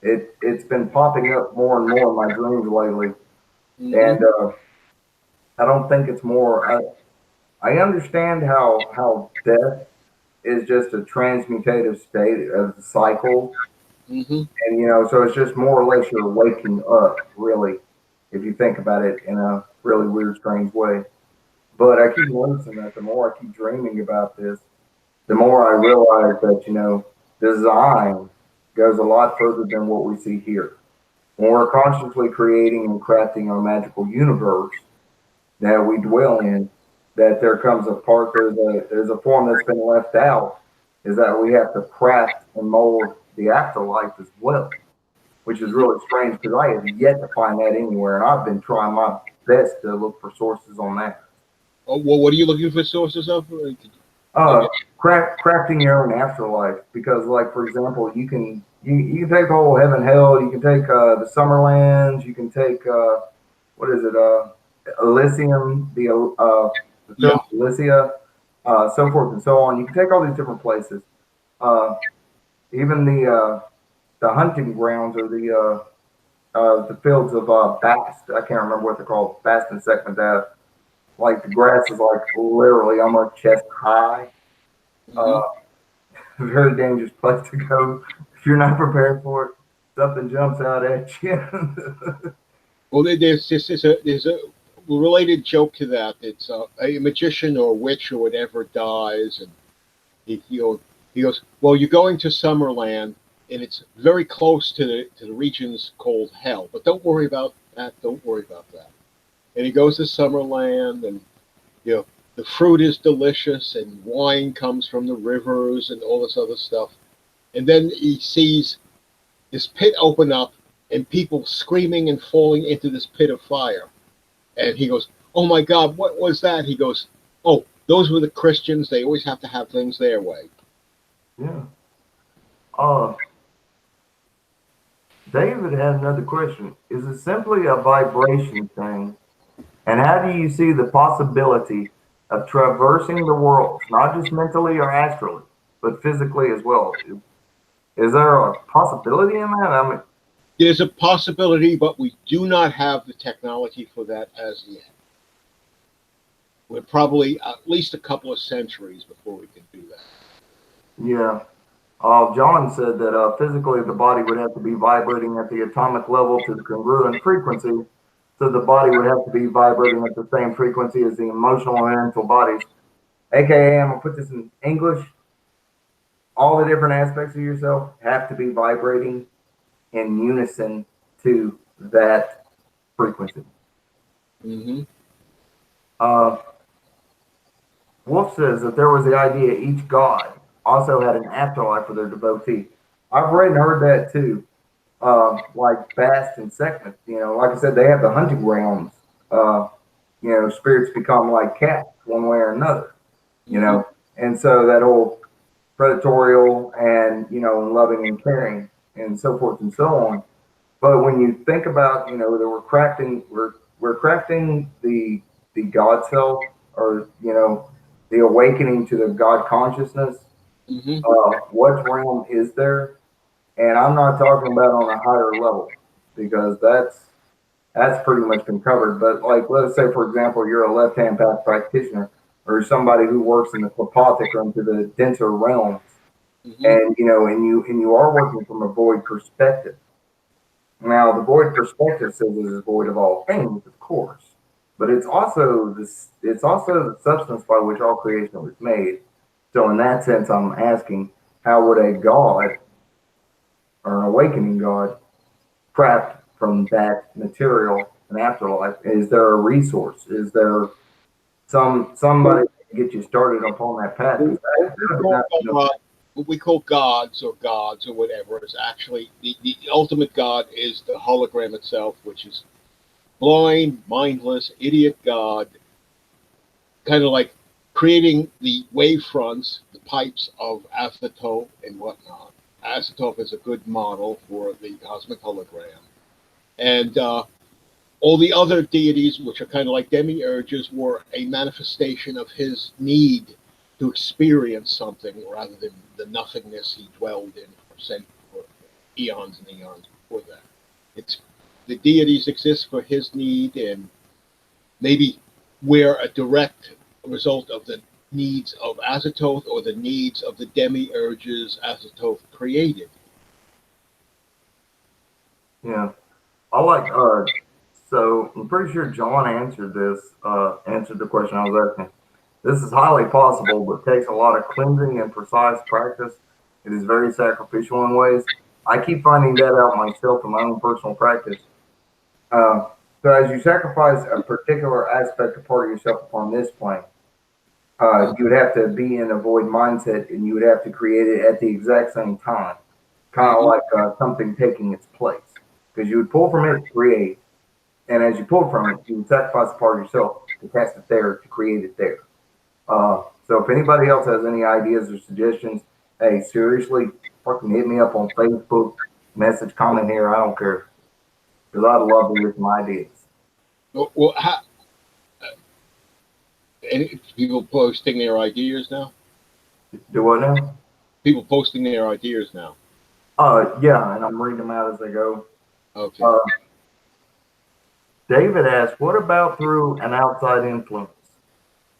Speaker 2: it's been popping up more and more in my dreams lately,
Speaker 1: Hmm.
Speaker 2: and I don't think it's more. I understand how death is just a transmutative state of the cycle,
Speaker 1: Hmm.
Speaker 2: and so it's just more or less you're waking up really. if you think about it in a really weird, strange way. But I keep noticing that the more I keep dreaming about this, the more I realize that, design goes a lot further than what we see here. When we're consciously creating and crafting our magical universe that we dwell in, that there comes a part, there's a form that's been left out, is that we have to craft and mold the afterlife as well, which is really strange because I have yet to find that anywhere, and I've been trying my best to look for sources on that.
Speaker 1: Oh, well, what are you looking for sources of?
Speaker 2: Uh, crafting your own afterlife, because, like, for example, you can take the whole heaven hell, you can take the Summerlands, you can take what is it, Elysium, the
Speaker 1: Yeah.
Speaker 2: film Elysia, so forth and so on. You can take all these different places, even the hunting grounds or the fields of Bast. I can't remember what they're called, Bast and Second. Like the grass is like literally almost chest high.
Speaker 1: Hmm.
Speaker 2: Uh, Very dangerous place to go if you're not prepared for it. Something jumps out at you.
Speaker 1: Well, there's a related joke to that. It's a magician or witch or whatever dies, and he goes, well, you're going to Summerland, and it's very close to the regions called Hell, but don't worry about that. Don't worry about that. And he goes to Summerland, and you know the fruit is delicious, and wine comes from the rivers, and all this other stuff. And then he sees this pit open up, and people screaming and falling into this pit of fire. And he goes, "Oh my God, what was that?" He goes, "Oh, those were the Christians. They always have to have things their way."
Speaker 2: Yeah. Uh, David had another question. Is it simply a vibration thing? And how do you see the possibility of traversing the worlds, not just mentally or astrally, but physically as well? Is there a possibility in that? I mean,
Speaker 1: There's a possibility, but we do not have the technology for that as yet. We're probably at least a couple of centuries before we can do that.
Speaker 2: yeah. John said that physically the body would have to be vibrating at the atomic level to the congruent frequency. So the body would have to be vibrating at the same frequency as the emotional and mental bodies. AKA, I'm going to put this in English. All the different aspects of yourself have to be vibrating in unison to that frequency.
Speaker 1: Hmm.
Speaker 2: Uh, Wolf says that there was the idea each god also had an afterlife for their devotee. I've read and heard that too. Like Bast and Sekhmet, like I said, they have the hunting grounds. Uh, Spirits become like cats one way or another, you
Speaker 1: Hmm.
Speaker 2: know, and so that whole predatorial and, loving and caring and so forth and so on. But when you think about, that we're crafting the God self, or the awakening to the God consciousness.
Speaker 1: Hmm.
Speaker 2: What realm is there? And I'm not talking about on a higher level, because that's pretty much been covered. But like, let's say for example, you're a left-hand path practitioner, or somebody who works in the Klapothic or into the denser realms,
Speaker 1: Hmm.
Speaker 2: and you are working from a void perspective. Now, the void perspective says it is void of all things, of course, but it's also this. It's also the substance by which all creation was made. So, in that sense, I'm asking, how would a god or an awakening god craft from that material an afterlife? Is there a resource? Is there somebody to get you started upon that path? Because
Speaker 1: What we
Speaker 2: that is
Speaker 1: call
Speaker 2: not,
Speaker 1: what we call gods or whatever is actually the ultimate God is the hologram itself, which is blind, mindless, idiot God, kind of like creating the wave fronts, the pipes of acetoph and whatnot. Acetoph is a good model for the cosmic hologram. And all the other deities, which are kind of like demiurges, were a manifestation of his need to experience something rather than the nothingness he dwelled in for eons and eons before that. It's the deities exist for his need, and maybe we're a direct result of the needs of Azathoth or the needs of the demiurges Azathoth created.
Speaker 2: yeah. I like So I'm pretty sure John answered answered the question I was asking. This is highly possible, but takes a lot of cleansing and precise practice. It is very sacrificial in ways. I keep finding that out myself in my own personal practice. Uh, so as you sacrifice a particular aspect or part of yourself upon this plane, you would have to be in a void mindset, and you would have to create it at the exact same time, kind of like something taking its place. Because you would pull from it, create, and as you pull from it, you would sacrifice a part of yourself to cast it there, to create it there. So if anybody else has any ideas or suggestions, hey, seriously, fucking hit me up on Facebook, message, comment here. I don't care, because I'd love to hear some ideas.
Speaker 1: Well, any people posting their ideas now?
Speaker 2: Do what now?
Speaker 1: People posting their ideas now.
Speaker 2: Yeah, and I'm reading them out as they go.
Speaker 1: Okay.
Speaker 2: David asks, what about through an outside influence?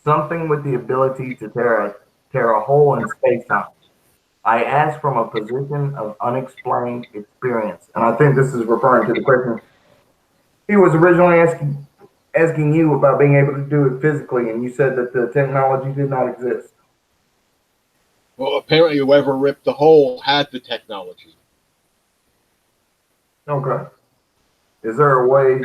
Speaker 2: Something with the ability to tear a hole in space-time. I ask from a position of unexplained experience. And I think this is referring to the question he was originally asking you about being able to do it physically, and you said that the technology did not exist.
Speaker 1: Well, apparently, whoever ripped the hole had the technology.
Speaker 2: Okay. Is there a way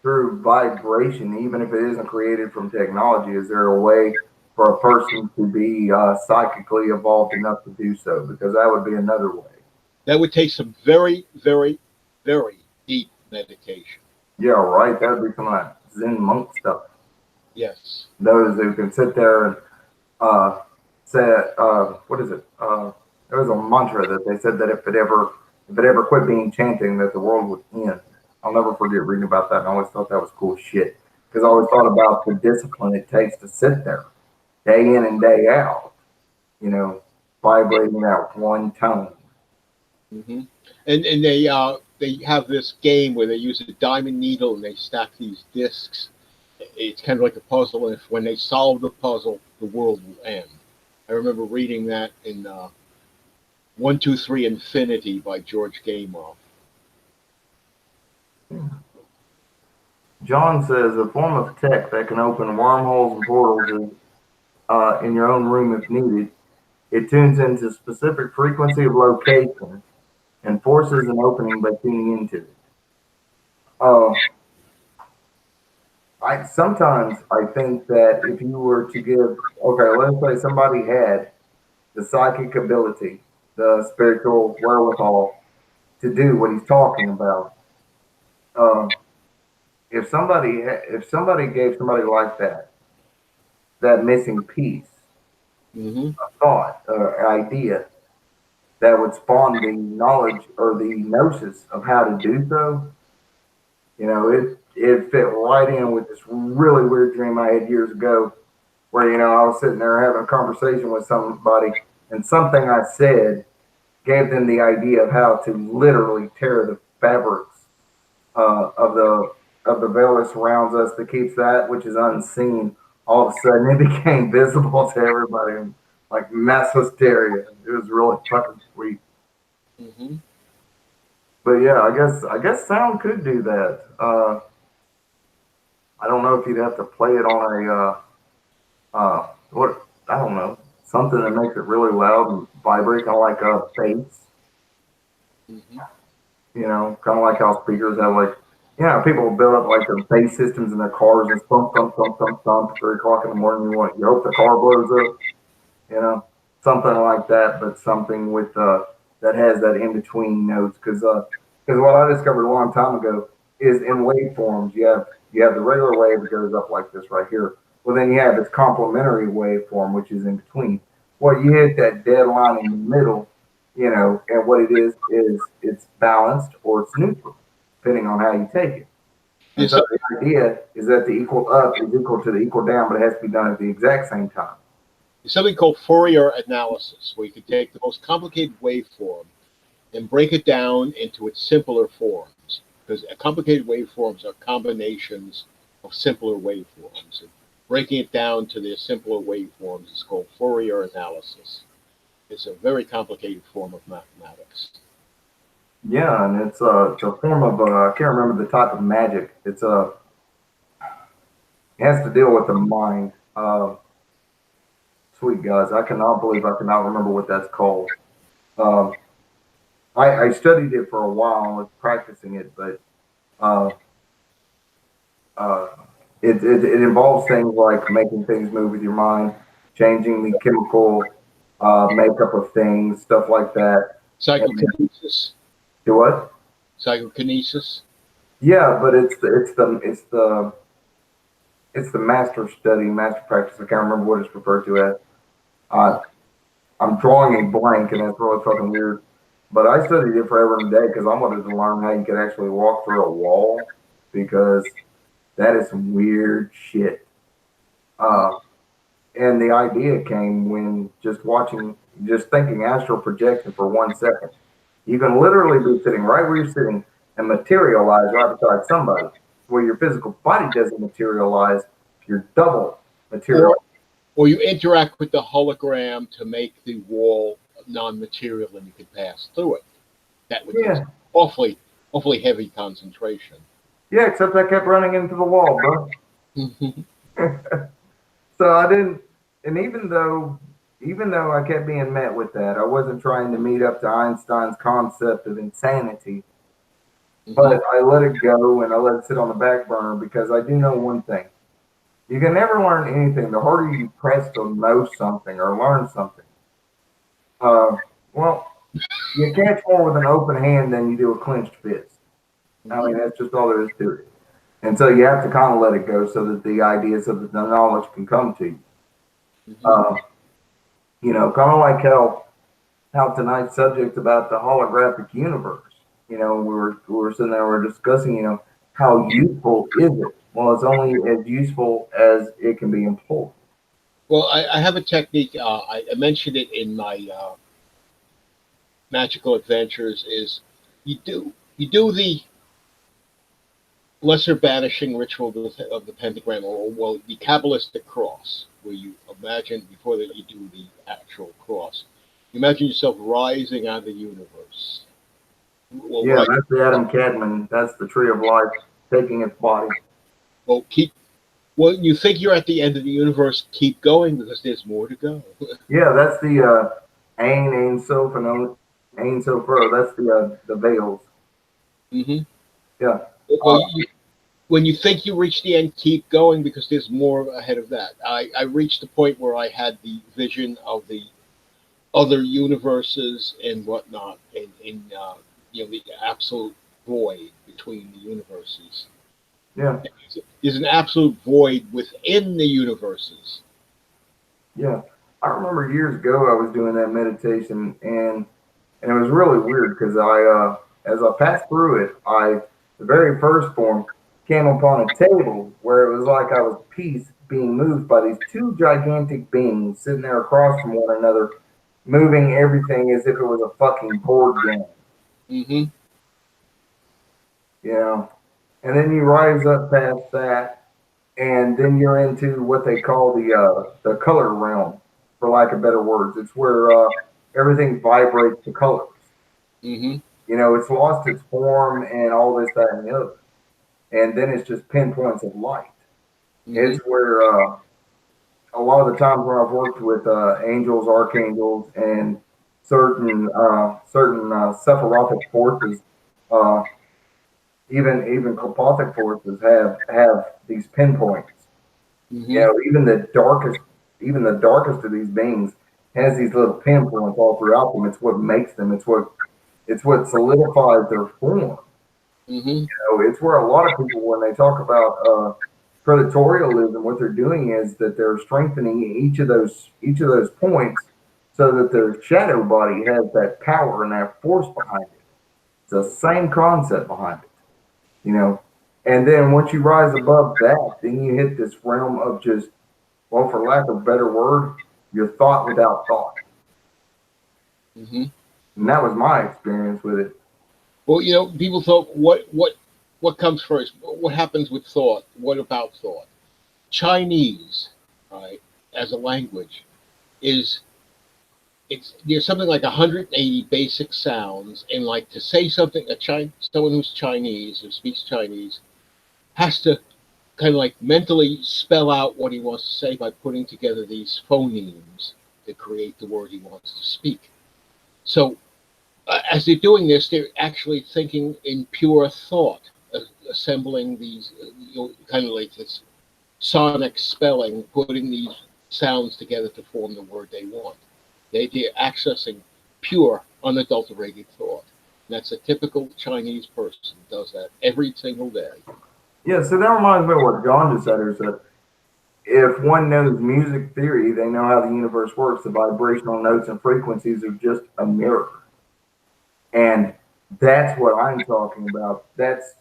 Speaker 2: through vibration, even if it isn't created from technology, is there a way for a person to be psychically evolved enough to do so? Because that would be another way.
Speaker 1: That would take some very, very, very deep meditation.
Speaker 2: Yeah, right. That would be some of that Zen monk stuff.
Speaker 1: Yes.
Speaker 2: Those who can sit there and say, what is it? There was a mantra that they said that if it ever quit being chanting, that the world would end. I'll never forget reading about that, and I always thought that was cool shit. Because I always thought about the discipline it takes to sit there, day in and day out, you know, vibrating that one tone.
Speaker 1: Mm-hmm. And they have this game where they use a diamond needle and they stack these discs. It's kind of like a puzzle, and if, when they solve the puzzle, the world will end. I remember reading that in 123 Infinity by George Gamow.
Speaker 2: John says a form of tech that can open wormholes and portals is in your own room if needed. It tunes into specific frequency of location and forces an opening by tuning into it. Uh, I think that if you were to give, okay, let's say somebody had the psychic ability, the spiritual wherewithal to do what he's talking about. Um, if somebody gave somebody like that missing piece,
Speaker 1: Mm-hmm.
Speaker 2: a thought or idea that would spawn the knowledge or the gnosis of how to do so, it fit right in with this really weird dream I had years ago, where I was sitting there having a conversation with somebody, and something I said gave them the idea of how to literally tear the fabrics of the veil that surrounds us that keeps that which is unseen. All of a sudden, it became visible to everybody, and like mass hysteria. It was really fucking sweet.
Speaker 1: Mm-hmm.
Speaker 2: But yeah, I guess sound could do that. I don't know if you'd have to play it on what I don't know, something that makes it really loud and vibrate, kind of like a bass.
Speaker 1: Mm-hmm.
Speaker 2: Kind of like how speakers have people build up like their bass systems in their cars and thump, thump, thump, thump, thump at 3 o'clock in the morning. You hope the car blows up, something like that, but something with that has that in between notes. Because what I discovered a long time ago is in waveforms, you have the regular wave that goes up like this right here. Well, then you have this complementary waveform, which is in between. Well, you hit that dead line in the middle, and what it is it's balanced or it's neutral, depending on how you take it. And
Speaker 1: There's,
Speaker 2: so
Speaker 1: some,
Speaker 2: the idea is that the equal up is equal to the equal down, but it has to be done at the exact same time.
Speaker 1: there's something called Fourier analysis, where you can take the most complicated waveform and break it down into its simpler forms. Because complicated waveforms are combinations of simpler waveforms. And breaking it down to their simpler waveforms is called Fourier analysis. It's a very complicated form of mathematics.
Speaker 2: Yeah, and it's a form of I can't remember the type of magic. It has to deal with the mind. Sweet guys, I cannot believe I cannot remember what that's called. Um, I studied it for a while and was practicing it, but uh, uh, it involves things like making things move with your mind, changing the chemical makeup of things, stuff like that. And
Speaker 1: Psychokinesis.
Speaker 2: do what?
Speaker 1: Psychokinesis.
Speaker 2: Yeah, but it's the master study, master practice. I can't remember what it's referred to as. Uh, I'm drawing a blank, and that's really fucking weird. But I studied it forever and a day because I wanted to learn how you could actually walk through a wall because that is some weird shit. Uh, and the idea came when just thinking astral projection for 1 second. You can literally be sitting right where you're sitting and materialize right beside somebody where your physical body doesn't materialize, your double
Speaker 1: Or
Speaker 2: material.
Speaker 1: or you interact with the hologram to make the wall non-material and you can pass through it. That would take
Speaker 2: Yeah,
Speaker 1: awfully heavy concentration.
Speaker 2: yeah, except I kept running into the wall, bro.
Speaker 1: Mhm.
Speaker 2: So I didn't, and even though I kept being met with that, I wasn't trying to meet up to Einstein's concept of insanity.
Speaker 1: Mhm.
Speaker 2: But I let it go and I let it sit on the back burner because I do know one thing. You can never learn anything. The harder you press to know something or learn something, uh, well, you catch more with an open hand than you do a clenched fist. I
Speaker 1: Mhm.
Speaker 2: mean, that's just all there is to it. And so you have to kind of let it go so that the ideas of the knowledge can come to you.
Speaker 1: Mhm.
Speaker 2: Uh, kind of like how tonight's subject about the holographic universe. We were sitting there, we are discussing, how useful is it? Well, it's only as useful as it can be employed.
Speaker 1: Well, I have a technique. I mentioned it in my magical adventures. Is you do the lesser banishing ritual of the pentagram, or well, the Kabbalistic cross, where you imagine before that you do the actual cross. You imagine yourself rising out of the universe. Well,
Speaker 2: Yeah,
Speaker 1: right.
Speaker 2: that's the Adam Cadman. That's the tree of life taking its body.
Speaker 1: Well, keep. Well, you think you're at the end of the universe. Keep going because there's more to go.
Speaker 2: Yeah, that's the Ain Sof and Ain Sofer. That's the veils.
Speaker 1: hmm
Speaker 2: Yeah.
Speaker 1: Well, when you think you reach the end, keep going because there's more ahead of that. I reached the point where I had the vision of the other universes and whatnot, in the absolute void between the universes.
Speaker 2: Yeah.
Speaker 1: There's an absolute void within the universes.
Speaker 2: Yeah. I remember years ago I was doing that meditation and it was really weird because as I passed through it, the very first form came upon a table where it was like I was a piece being moved by these two gigantic beings sitting there across from one another, moving everything as if it was a fucking board game,
Speaker 1: hmm
Speaker 2: you know. And then you rise up past that, and then you're into what they call the color realm, for lack of better words. It's where everything vibrates to colors.
Speaker 1: hmm
Speaker 2: It's lost its form and all this, that, and the other. And then it's just pinpoints of light.
Speaker 1: hmm
Speaker 2: It's where a lot of the times when I've worked with angels, archangels, and certain sephirotic forces, uh, even Klopothic forces have these pinpoints.
Speaker 1: hmm
Speaker 2: Even the darkest of these beings has these little pinpoints all throughout them. It's what makes them. It's what solidifies their form.
Speaker 1: hmm
Speaker 2: It's where a lot of people, when they talk about predatorialism, what they're doing is that they're strengthening each of those points so that their shadow body has that power and that force behind it. It's the same concept behind it, you know. And then once you rise above that, then you hit this realm of just, well, for lack of a better word, your thought without thought.
Speaker 1: hmm
Speaker 2: And that was my experience with it.
Speaker 1: Well, people thought, what comes first? What happens with thought? What about thought? Chinese, right, as a language, is there's something like 180 basic sounds, and like to say something, someone who's Chinese who speaks Chinese has to kind of like mentally spell out what he wants to say by putting together these phonemes to create the word he wants to speak. So as they're doing this, they're actually thinking in pure thought, assembling these kind of like this sonic spelling, putting these sounds together to form the word they want. They're accessing pure, unadulterated thought. And that's a typical Chinese person does that every single day.
Speaker 2: Yeah, so that reminds me of what John just said. Is that if one knows music theory, they know how the universe works. The vibrational notes and frequencies are just a mirror. And that's what I'm talking about. That's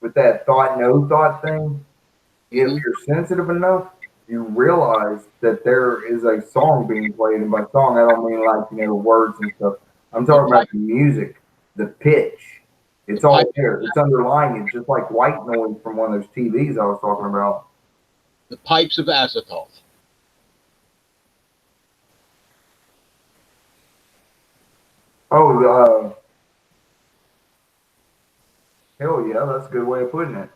Speaker 2: with that thought, no thought thing. If
Speaker 1: Mm-hmm.
Speaker 2: you're sensitive enough, you realize that there is a song being played. And by song, I don't mean like, words and stuff. I'm
Speaker 1: The
Speaker 2: talking about the music, the pitch.
Speaker 1: the
Speaker 2: It's
Speaker 1: pipe
Speaker 2: all there. It's underlying it, just like white noise from one of those TVs I was talking about.
Speaker 1: the pipes of Azathoth.
Speaker 2: Oh, hell yeah, that's a good way of putting it.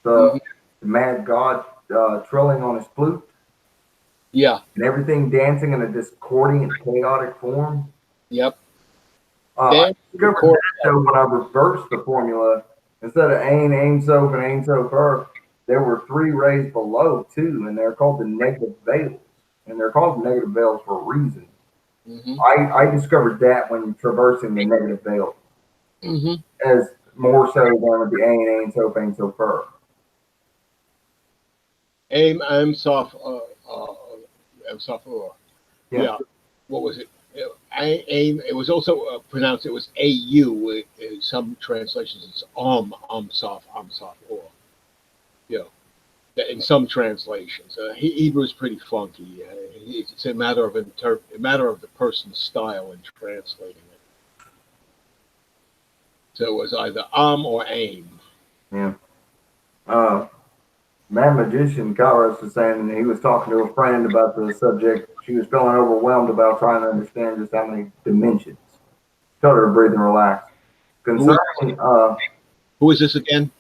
Speaker 1: Mm-hmm.
Speaker 2: The mad god trilling on his flute
Speaker 1: Yeah.
Speaker 2: and everything dancing in a discordant, chaotic form.
Speaker 1: Yep.
Speaker 2: I
Speaker 1: Then
Speaker 2: discovered
Speaker 1: record.
Speaker 2: that though when I reversed the formula, instead of ain, soap, and ain, soap, there were three rays below too, and they're called the negative veils. And they're called negative veils for a reason.
Speaker 1: Mm-hmm.
Speaker 2: I discovered that when traversing the negative veil
Speaker 1: Mm-hmm.
Speaker 2: as more so than with the ain, soap,
Speaker 1: Aim, I'm soft, I'm soft.
Speaker 2: Yeah.
Speaker 1: Yeah. What was it? Aim. It was also pronounced. It was au. In some translations, it's soft, or. Yeah. In some translations, Hebrew is pretty funky. It's a matter of a matter of the person's style in translating it. So it was either or aim.
Speaker 2: Yeah. Uh, Mad Magician Kairos was saying he was talking to a friend about the subject. She was feeling overwhelmed about trying to understand just how many dimensions. Told her to breathe and relax.
Speaker 1: Who is
Speaker 2: Concerning
Speaker 1: who is this again?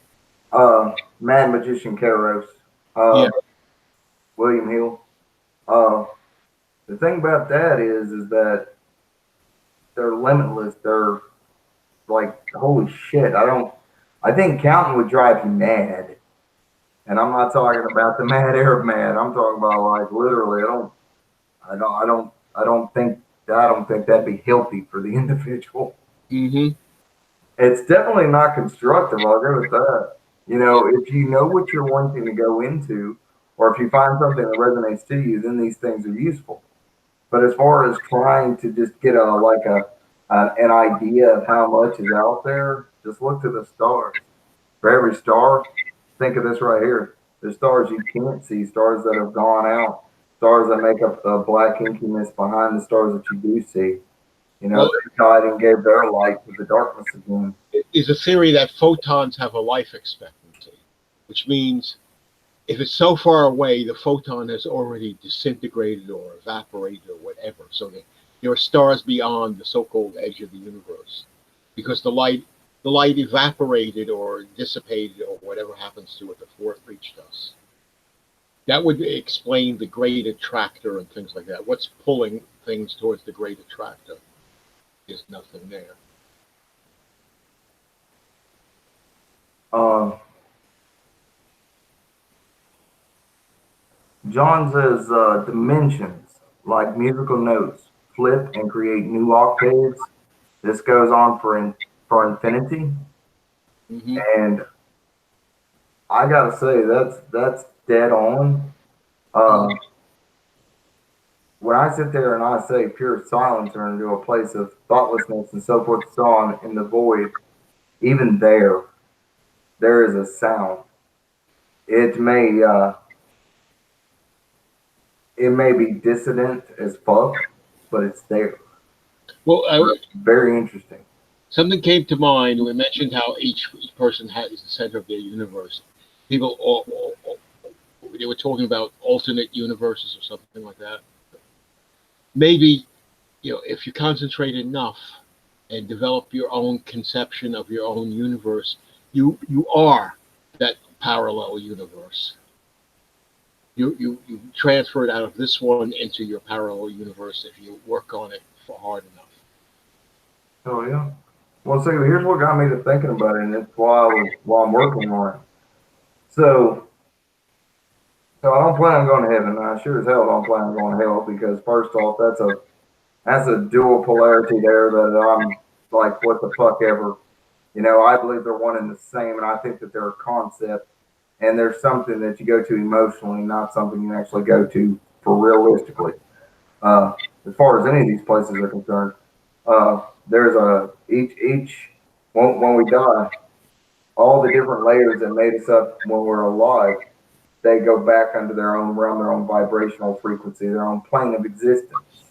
Speaker 2: Mad Magician Kairos,
Speaker 1: Yeah.
Speaker 2: William Hill. Uh, the thing about that is that they're limitless. They're like holy shit. I think counting would drive you mad. And I'm not talking about the mad Arab mad. I'm talking about like literally. I don't think that'd be healthy for the individual.
Speaker 1: Mm-hmm.
Speaker 2: It's definitely not constructive. I'll go with that. If you know what you're wanting to go into, or if you find something that resonates to you, then these things are useful. But as far as trying to just get an idea of how much is out there, just look to the stars. For every star, think of this right here. There's stars you can't see, stars that have gone out, stars that make up the black inkiness behind the stars that you do see.
Speaker 1: Well,
Speaker 2: They died and gave their light to the darkness again.
Speaker 1: it is a theory that photons have a life expectancy, which means if it's so far away, the photon has already disintegrated or evaporated or whatever. So there are stars beyond the so-called edge of the universe, because the light evaporated or dissipated or whatever happens to it before it reached us. That would explain the great attractor and things like that. What's pulling things towards the great attractor? There's nothing there.
Speaker 2: Uh, John says dimensions, like musical notes, flip and create new octaves. This goes on for infinity,
Speaker 1: Mm-hmm.
Speaker 2: and I gotta say that's dead on.
Speaker 1: Mm-hmm.
Speaker 2: When I sit there and I say pure silence or into a place of thoughtlessness and so forth and so on in the void, even there is a sound. It may it may be dissident as fuck, but it's there.
Speaker 1: Well,
Speaker 2: Very interesting.
Speaker 1: something came to mind. We mentioned how each person is the center of their universe. People, they were talking about alternate universes or something like that. Maybe if you concentrate enough and develop your own conception of your own universe, you are that parallel universe. You transfer it out of this one into your parallel universe if you work on it for hard enough.
Speaker 2: Oh yeah. Well, see, here's what got me to thinking about it, and it's while I'm working on it. So, so I don't plan on going to heaven. I sure as hell don't plan on going to hell because first off, that's a dual polarity there that I'm like, what the fuck ever. I believe they're one and the same, and I think that they're a concept, and there's something that you go to emotionally, not something you actually go to for realistically. Uh, as far as any of these places are concerned, there's each when we die, all the different layers that made us up when we're alive, they go back under their own realm, their own vibrational frequency, their own plane of existence,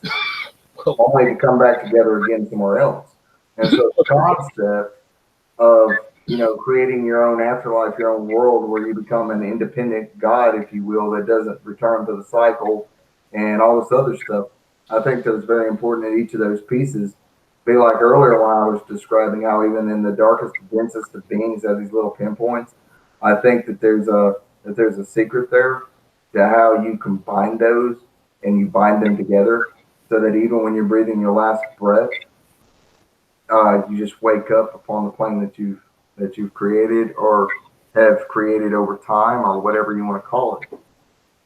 Speaker 2: only to come back together again somewhere else. And so the concept of creating your own afterlife, your own world where you become an independent God, if you will, that doesn't return to the cycle and all this other stuff. I think that it's very important that each of those pieces be like earlier when I was describing how even in the darkest, densest of beings have these little pinpoints. I think that there's a secret there to how you combine those and you bind them together so that even when you're breathing your last breath, you just wake up upon the plane that you've created or have created over time or whatever you want to call it.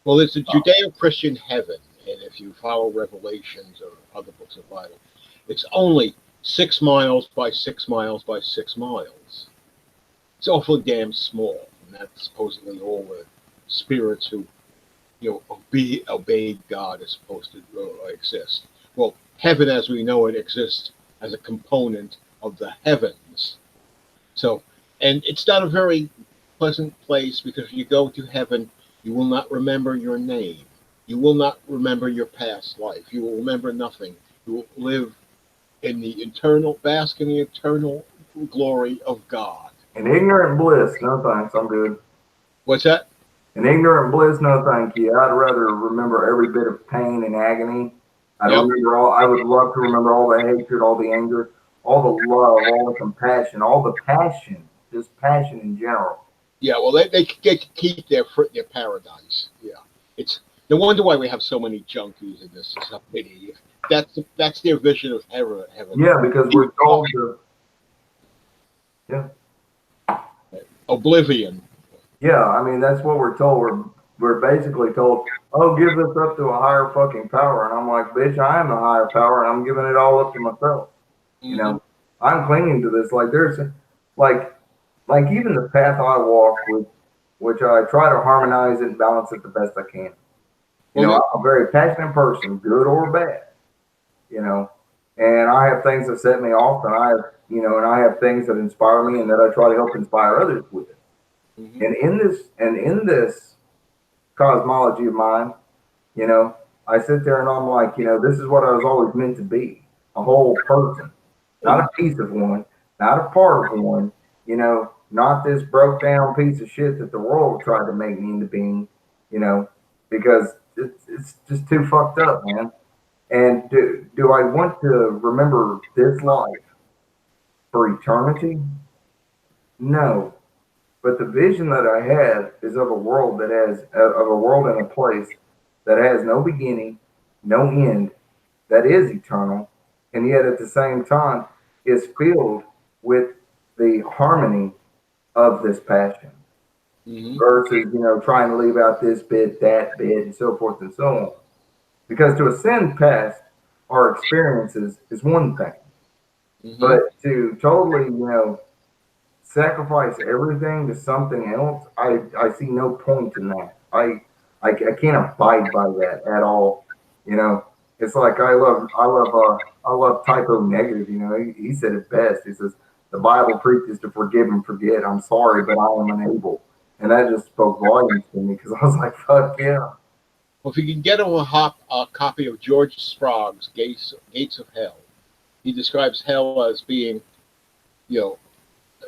Speaker 1: Well, it's a Judeo-Christian heaven, and if you follow Revelations or other books of the Bible, it's only 6 miles by 6 miles by 6 miles. It's awfully damn small, and that's supposedly all the spirits who, obeyed God is supposed to exist. Well, heaven as we know it exists as a component of the heavens. So, and it's not a very pleasant place because if you go to heaven, you will not remember your name. You will not remember your past life. You will remember nothing. You will live in the bask in the eternal glory of God.
Speaker 2: An ignorant bliss, no thanks, I'm good.
Speaker 1: What's that?
Speaker 2: An ignorant bliss, no thank you. I'd rather remember every bit of pain and agony. I would love to remember all the hatred, all the anger, all the love, all the compassion, all the passion, just passion in general.
Speaker 1: Yeah, well, they keep their paradise. Yeah, it's no wonder why we have so many junkies in this society. That's their vision of heaven.
Speaker 2: Yeah, because we're told to. Yeah.
Speaker 1: Oblivion.
Speaker 2: Yeah, I mean that's what we're told. We're basically told, oh, give this up to a higher fucking power, and I'm like, bitch, I am the higher power, and I'm giving it all up to myself.
Speaker 1: Mm-hmm.
Speaker 2: I'm clinging to this. Like there's, like even the path I walk with, which I try to harmonize it and balance it the best I can. I'm a very passionate person, good or bad. And I have things that set me off, and I have things that inspire me, and that I try to help inspire others with.
Speaker 1: Mm-hmm.
Speaker 2: And in this cosmology of mine, I sit there and I'm like, this is what I was always meant to be, a whole person, not a piece of one, not a part of one, not this broke down piece of shit that the world tried to make me into being, because it's just too fucked up, man. And do I want to remember this life for eternity? No. But the vision that I have is of a world and a place that has no beginning, no end, that is eternal, and yet at the same time is filled with the harmony of this passion.
Speaker 1: Mm-hmm.
Speaker 2: Versus, trying to leave out this bit, that bit, and so forth and so on. Because to ascend past our experiences is one thing,
Speaker 1: Mm-hmm.
Speaker 2: but to totally, sacrifice everything to something else, I see no point in that. I can't abide by that at all. It's like I love Typo Negative. He said it best. He says the Bible preaches to forgive and forget. I'm sorry, but I am unable, and that just spoke volumes to me because I was like, fuck yeah.
Speaker 1: Well, if you can get a copy of George Sprague's Gates of Hell, he describes hell as being,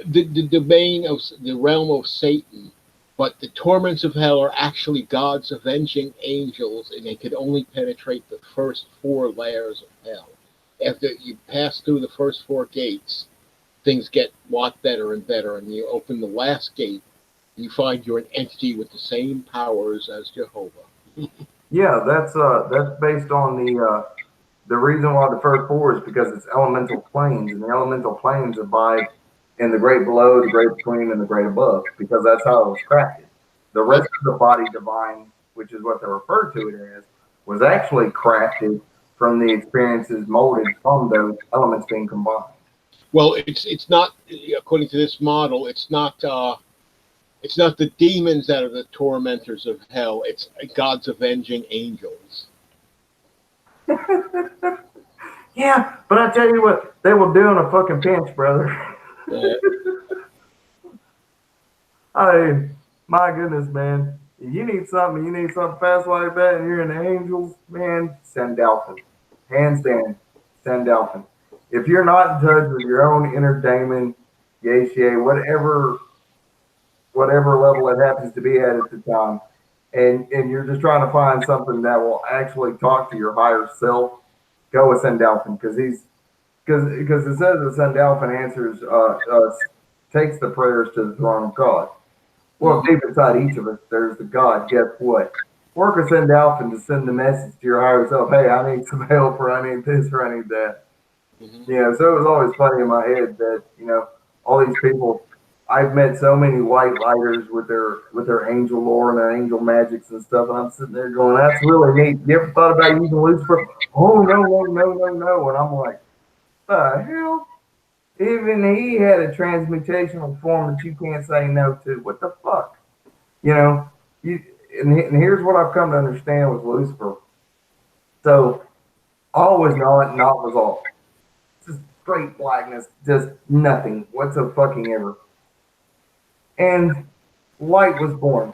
Speaker 1: the domain of the realm of Satan, but the torments of hell are actually God's avenging angels, and they could only penetrate the first 4 layers of hell. After you pass through the first four gates, things get a lot better and better, and you open the last gate, you find you're an entity with the same powers as Jehovah.
Speaker 2: Yeah, that's based on the reason why the first four is because it's elemental planes, and the elemental planes abide in the great below, the great between, and the great above, because that's how it was crafted. The rest of the body divine, which is what they refer to it as, was actually crafted from the experiences molded from those elements being combined.
Speaker 1: Well, it's not, according to this model, it's not the demons that are the tormentors of hell. It's God's avenging angels.
Speaker 2: Yeah, but I tell you what, they will do in a fucking pinch, brother.
Speaker 1: Uh,
Speaker 2: I mean, my goodness, man. You need something fast like that, and you're in the Angels, man, send Dolphin. Hands down, send Dolphin. If you're not in touch with your own inner daemon, Yeshe, whatever level it happens to be at the time, and you're just trying to find something that will actually talk to your higher self, go with Sandalphon, because it says that Sandalphon answers takes the prayers to the throne of God. Well, deep inside each of us, there's the God. Guess what? Work with Sandalphon to send the message to your higher self. Hey, I need some help, or I need this, or I need that.
Speaker 1: mhm.
Speaker 2: So it was always funny in my head that all these people. I've met so many white lighters with their angel lore and their angel magics and stuff, and I'm sitting there going, "That's really neat. You ever thought about using Lucifer?" Oh no, no, no, no, no! And I'm like, "The hell." Even he had a transmutational form that you can't say no to. What the fuck? You know, you and here's what I've come to understand with Lucifer. So all was not was all. Just straight blackness, just nothing. What's a fucking ever? And light was born.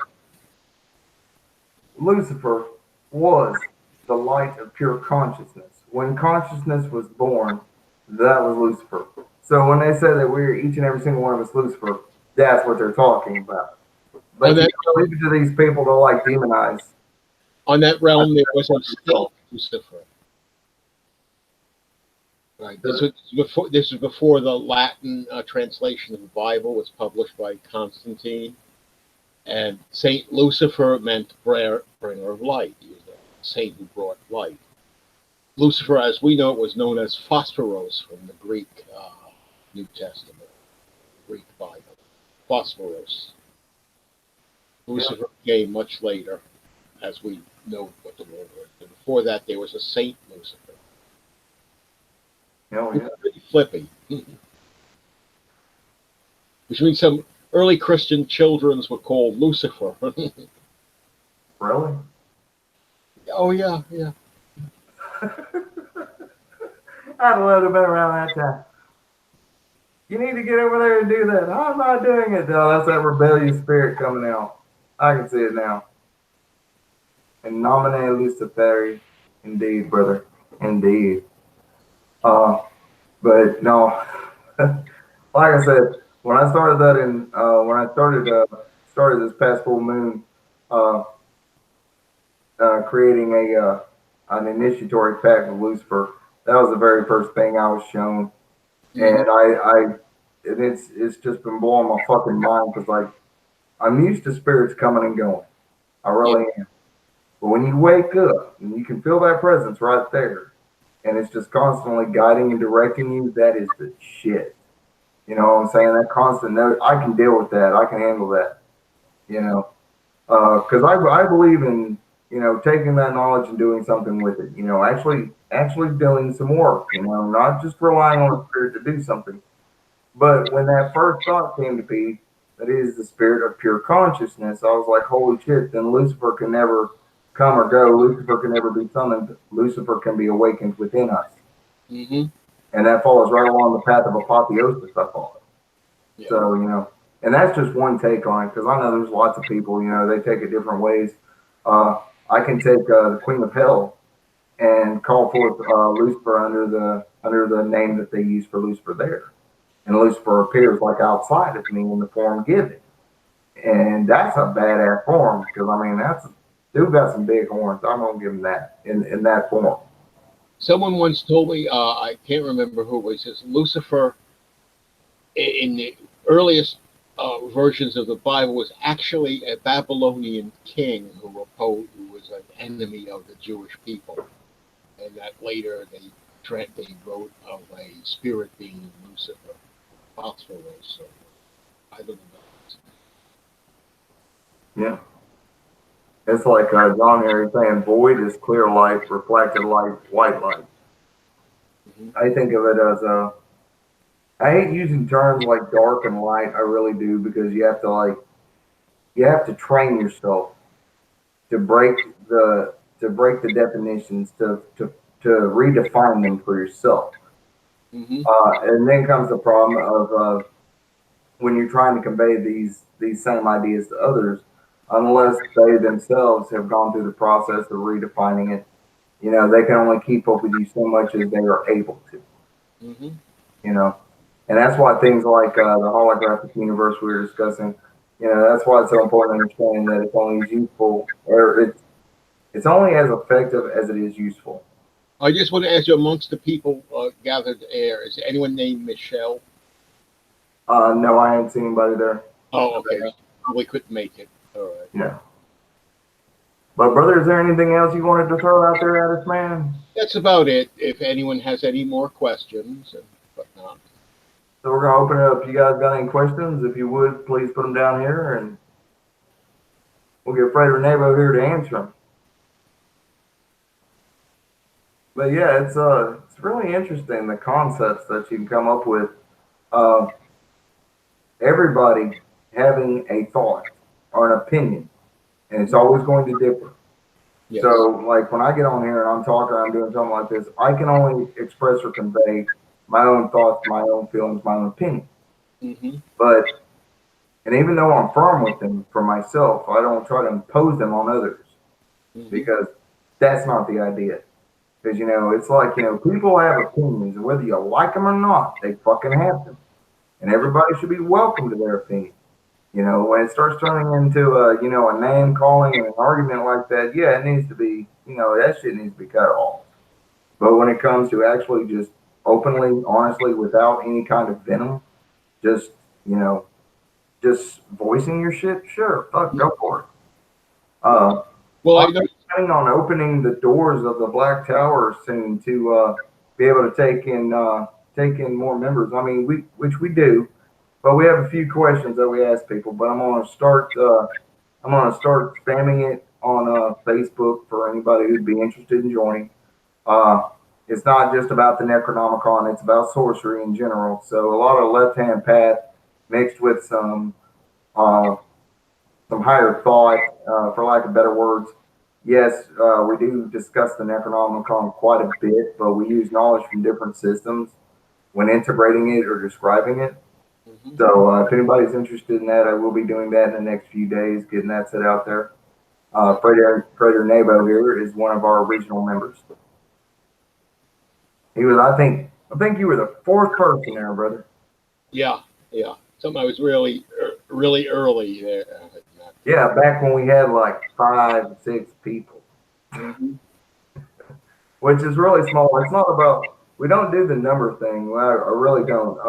Speaker 2: Lucifer was the light of pure consciousness. When consciousness was born, that was Lucifer. So when they say that we're each and every single one of us Lucifer, that's what they're talking about.
Speaker 1: On
Speaker 2: But you
Speaker 1: that
Speaker 2: gotta leave it to these people to like demonize.
Speaker 1: on that realm, there was a still Lucifer. Right. This was before the Latin translation of the Bible was published by Constantine. And Saint Lucifer meant bringer of light. He was a saint who brought light. Lucifer, as we know it, was known as Phosphoros from the Greek New Testament, Greek Bible. Phosphoros.
Speaker 2: Yeah.
Speaker 1: Lucifer came much later, as we know what the word was. Before that, there was a Saint Lucifer.
Speaker 2: Oh yeah.
Speaker 1: Pretty flippy. Which means some early Christian childrens were called Lucifer.
Speaker 2: Really?
Speaker 1: Oh yeah, yeah.
Speaker 2: I'd love to have been around that time. You need to get over there and do that. I'm not doing it. No, that's that rebellious spirit coming out. I can see it now. In nomine Luciferi, indeed, brother, indeed. Uh, but no, like I said, when I started that when I started this past full moon, uh, creating an initiatory pact with Lucifer, that was the very first thing I was shown, and it's just been blowing my fucking mind because like I'm used to spirits coming and going, I
Speaker 1: Yeah.
Speaker 2: really am. But when you wake up and you can feel that presence right there, and it's just constantly guiding and directing you, that is the shit. You know what I'm saying? That constant note, I can deal with that. I can handle that. You know, because I believe in taking that knowledge and doing something with it. Actually doing some work. Not just relying on the spirit to do something. But when that first thought came to be, that is the spirit of pure consciousness, I was like, holy shit! Then Lucifer can never come or go. Lucifer can never be summoned. Lucifer can be awakened within us,
Speaker 1: Mm-hmm.
Speaker 2: and that follows right along the path of apotheosis. I call it.
Speaker 1: Yeah.
Speaker 2: So, and that's just one take on it because I know there's lots of people, they take it different ways. I can take the Queen of Hell and call forth Lucifer under the name that they use for Lucifer there. And Lucifer appears like outside of me in the form given. And that's a badass form because, I mean, dude got some big horns. I'm going to give him that in that form.
Speaker 1: Someone once told me, I can't remember who it was, says Lucifer in the earliest versions of the Bible was actually a Babylonian king who was an enemy of the Jewish people, and that later they wrote of a spirit being Lucifer, phosphorus. So I don't know.
Speaker 2: Yeah. It's like John here saying, void is clear light, reflected light, white light.
Speaker 1: Mm-hmm.
Speaker 2: I think of it as I hate using terms like dark and light. I really do, because you have to train yourself to break the definitions, to redefine them for yourself.
Speaker 1: Mm-hmm.
Speaker 2: And then comes the problem of when you're trying to convey these same ideas to others, unless they themselves have gone through the process of redefining it. They can only keep up with you so much as they are able to.
Speaker 1: Mm-hmm.
Speaker 2: You know, and that's why things like the holographic universe we were discussing. That's why it's so important understanding that it's only as useful, or it's only as effective as it is useful.
Speaker 1: I just want to ask you, amongst the people gathered there, is anyone named Michelle?
Speaker 2: No, I haven't seen anybody there.
Speaker 1: Oh, okay. Probably couldn't make it. All right.
Speaker 2: Yeah. But brother, is there anything else you wanted to throw out there at us, man?
Speaker 1: That's about it. If anyone has any more questions and whatnot.
Speaker 2: So we're gonna open it up. You guys got any questions? If you would, please put them down here, and we'll get Frator Nebo here to answer them. But yeah, it's really interesting, the concepts that you can come up with. Uh, Everybody having a thought or an opinion, and it's always going to differ.
Speaker 1: Yes.
Speaker 2: So, like when I get on here and I'm talking, I'm doing something like this, I can only express or convey my own thoughts, my own feelings, my own opinion.
Speaker 1: Mm-hmm.
Speaker 2: And even though I'm firm with them for myself, I don't try to impose them on others,
Speaker 1: Mm-hmm.
Speaker 2: because that's not the idea. Because it's like people have opinions, and whether you like them or not, they fucking have them, and everybody should be welcome to their opinion. When it starts turning into a name calling and an argument like that, yeah, it needs to be, that shit needs to be cut off. But when it comes to actually just openly, honestly, without any kind of venom, just, you know, just voicing your shit, sure, fuck, go for it.
Speaker 1: Well, I
Speaker 2: I'm
Speaker 1: know.
Speaker 2: planning on opening the doors of the Black Tower soon to be able to take in more members. I mean, which we do, but we have a few questions that we ask people. But I'm gonna start spamming it on Facebook for anybody who'd be interested in joining. Uh, it's not just about the Necronomicon; it's about sorcery in general. So a lot of left-hand path mixed with uh, some higher thought, for lack of better words. Yes, we do discuss the Necronomicon quite a bit, but we use knowledge from different systems when integrating it or describing it.
Speaker 1: Mm-hmm.
Speaker 2: So if anybody's interested in that, I will be doing that in the next few days, getting that set out there. Frator Nebo here is one of our original members. He was, I think you were the fourth person there, brother.
Speaker 1: Yeah, yeah. Something I was really, really early there.
Speaker 2: Yeah, back when we had like 5, 6 people,
Speaker 1: Mm-hmm.
Speaker 2: which is really small. It's not about, we don't do the number thing. Well, I really don't.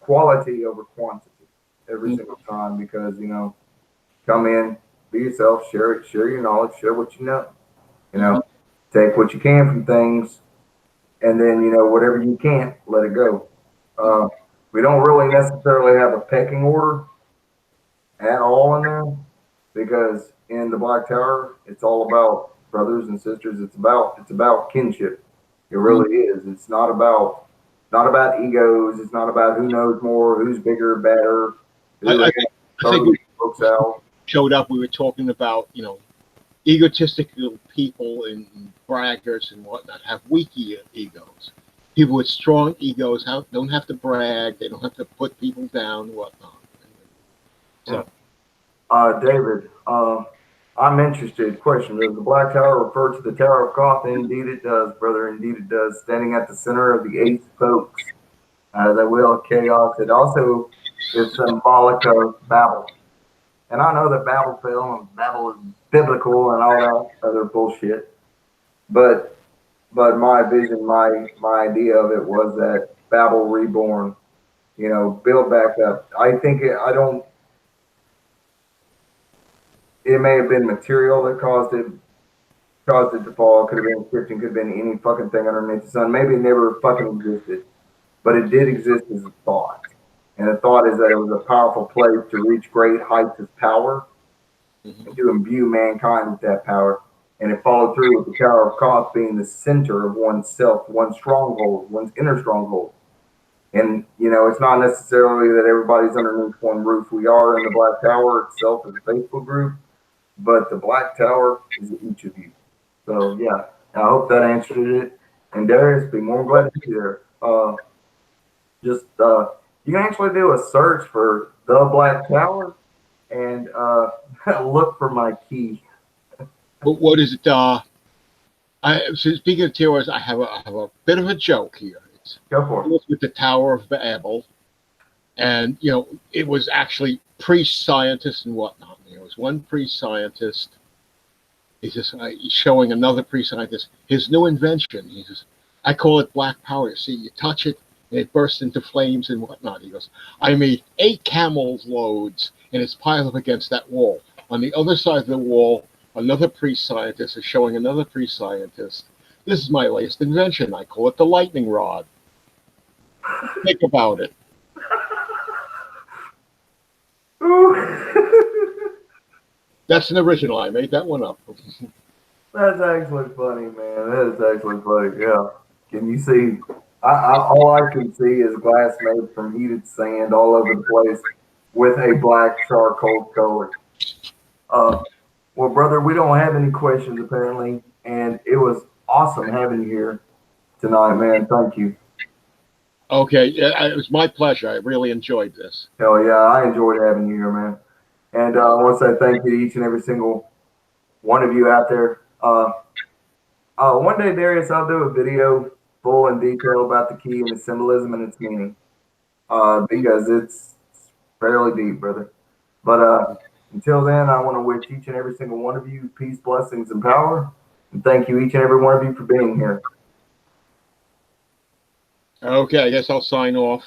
Speaker 2: Quality over quantity every single time, because, come in, be yourself, share it, share your knowledge, share what you know. Take what you can from things, and then whatever you can't, let it go. We don't really necessarily have a pecking order at all in there, because in the Black Tower, it's all about brothers and sisters. It's about kinship. It really is. It's not about egos. It's not about who knows more, who's bigger, better, who
Speaker 1: I think
Speaker 2: folks out.
Speaker 1: showed up. We were talking about egotistical people and braggers and whatnot have weak egos. People with strong egos don't have to brag. They don't have to put people down and whatnot. So,
Speaker 2: David, I'm interested. Question: does the Black Tower refer to the Tower of Goth? Indeed, it does, brother. Indeed, it does. Standing at the center of the 8 spokes, the wheel of chaos. It also is symbolic of Babel. And I know that Babel fell and Babel is biblical and all that other bullshit. But but my vision, my idea of it was that Babel reborn, you know, build back up. I think I don't. It may have been material that caused it to fall. Could have been scripting. Could have been any fucking thing underneath the sun. Maybe it never fucking existed, but it did exist as a thought. And the thought is that it was a powerful place to reach great heights of power and to imbue mankind with that power. And it followed through with the Tower of Koth being the center of oneself, one's stronghold, one's inner stronghold. And, you know, it's not necessarily that everybody's underneath one roof. We are in the Black Tower itself as a faithful group, but the Black Tower is each of you. So, yeah, I hope that answered it. And Darius, be more glad to be there. You can actually do a search for the Black Tower and look for my key.
Speaker 1: But what is it? So speaking of towers, I have a bit of a joke here.
Speaker 2: Go for it.
Speaker 1: With the Tower of Babel, and you know, it was actually pre-scientists and whatnot. There was one pre-scientist. He's just showing another pre-scientist his new invention. He says, "I call it black powder. See, you touch it, and it bursts into flames and whatnot." He goes, "I made 8 camels loads, and it's piled up against that wall. On the other side of the wall, another pre-scientist is showing another pre-scientist. This is my latest invention. I call it the lightning rod. Think about it." That's an original. I made that one up.
Speaker 2: That's actually funny, man. That is actually funny. Yeah. Can you see? All I can see is glass made from heated sand all over the place with a black charcoal color. Well, brother, we don't have any questions apparently, and it was awesome having you here tonight, man. Thank you.
Speaker 1: Okay, it was my pleasure. I really enjoyed this.
Speaker 2: Hell yeah, I enjoyed having you here, man. And I want to say thank you to each and every single one of you out there. One day, Darius, I'll do a video full in detail about the key and its symbolism and its meaning, because it's fairly deep, brother. But until then, I want to wish each and every single one of you peace, blessings, and power. And thank you, each and every one of you, for being here.
Speaker 1: Okay, I guess I'll sign off.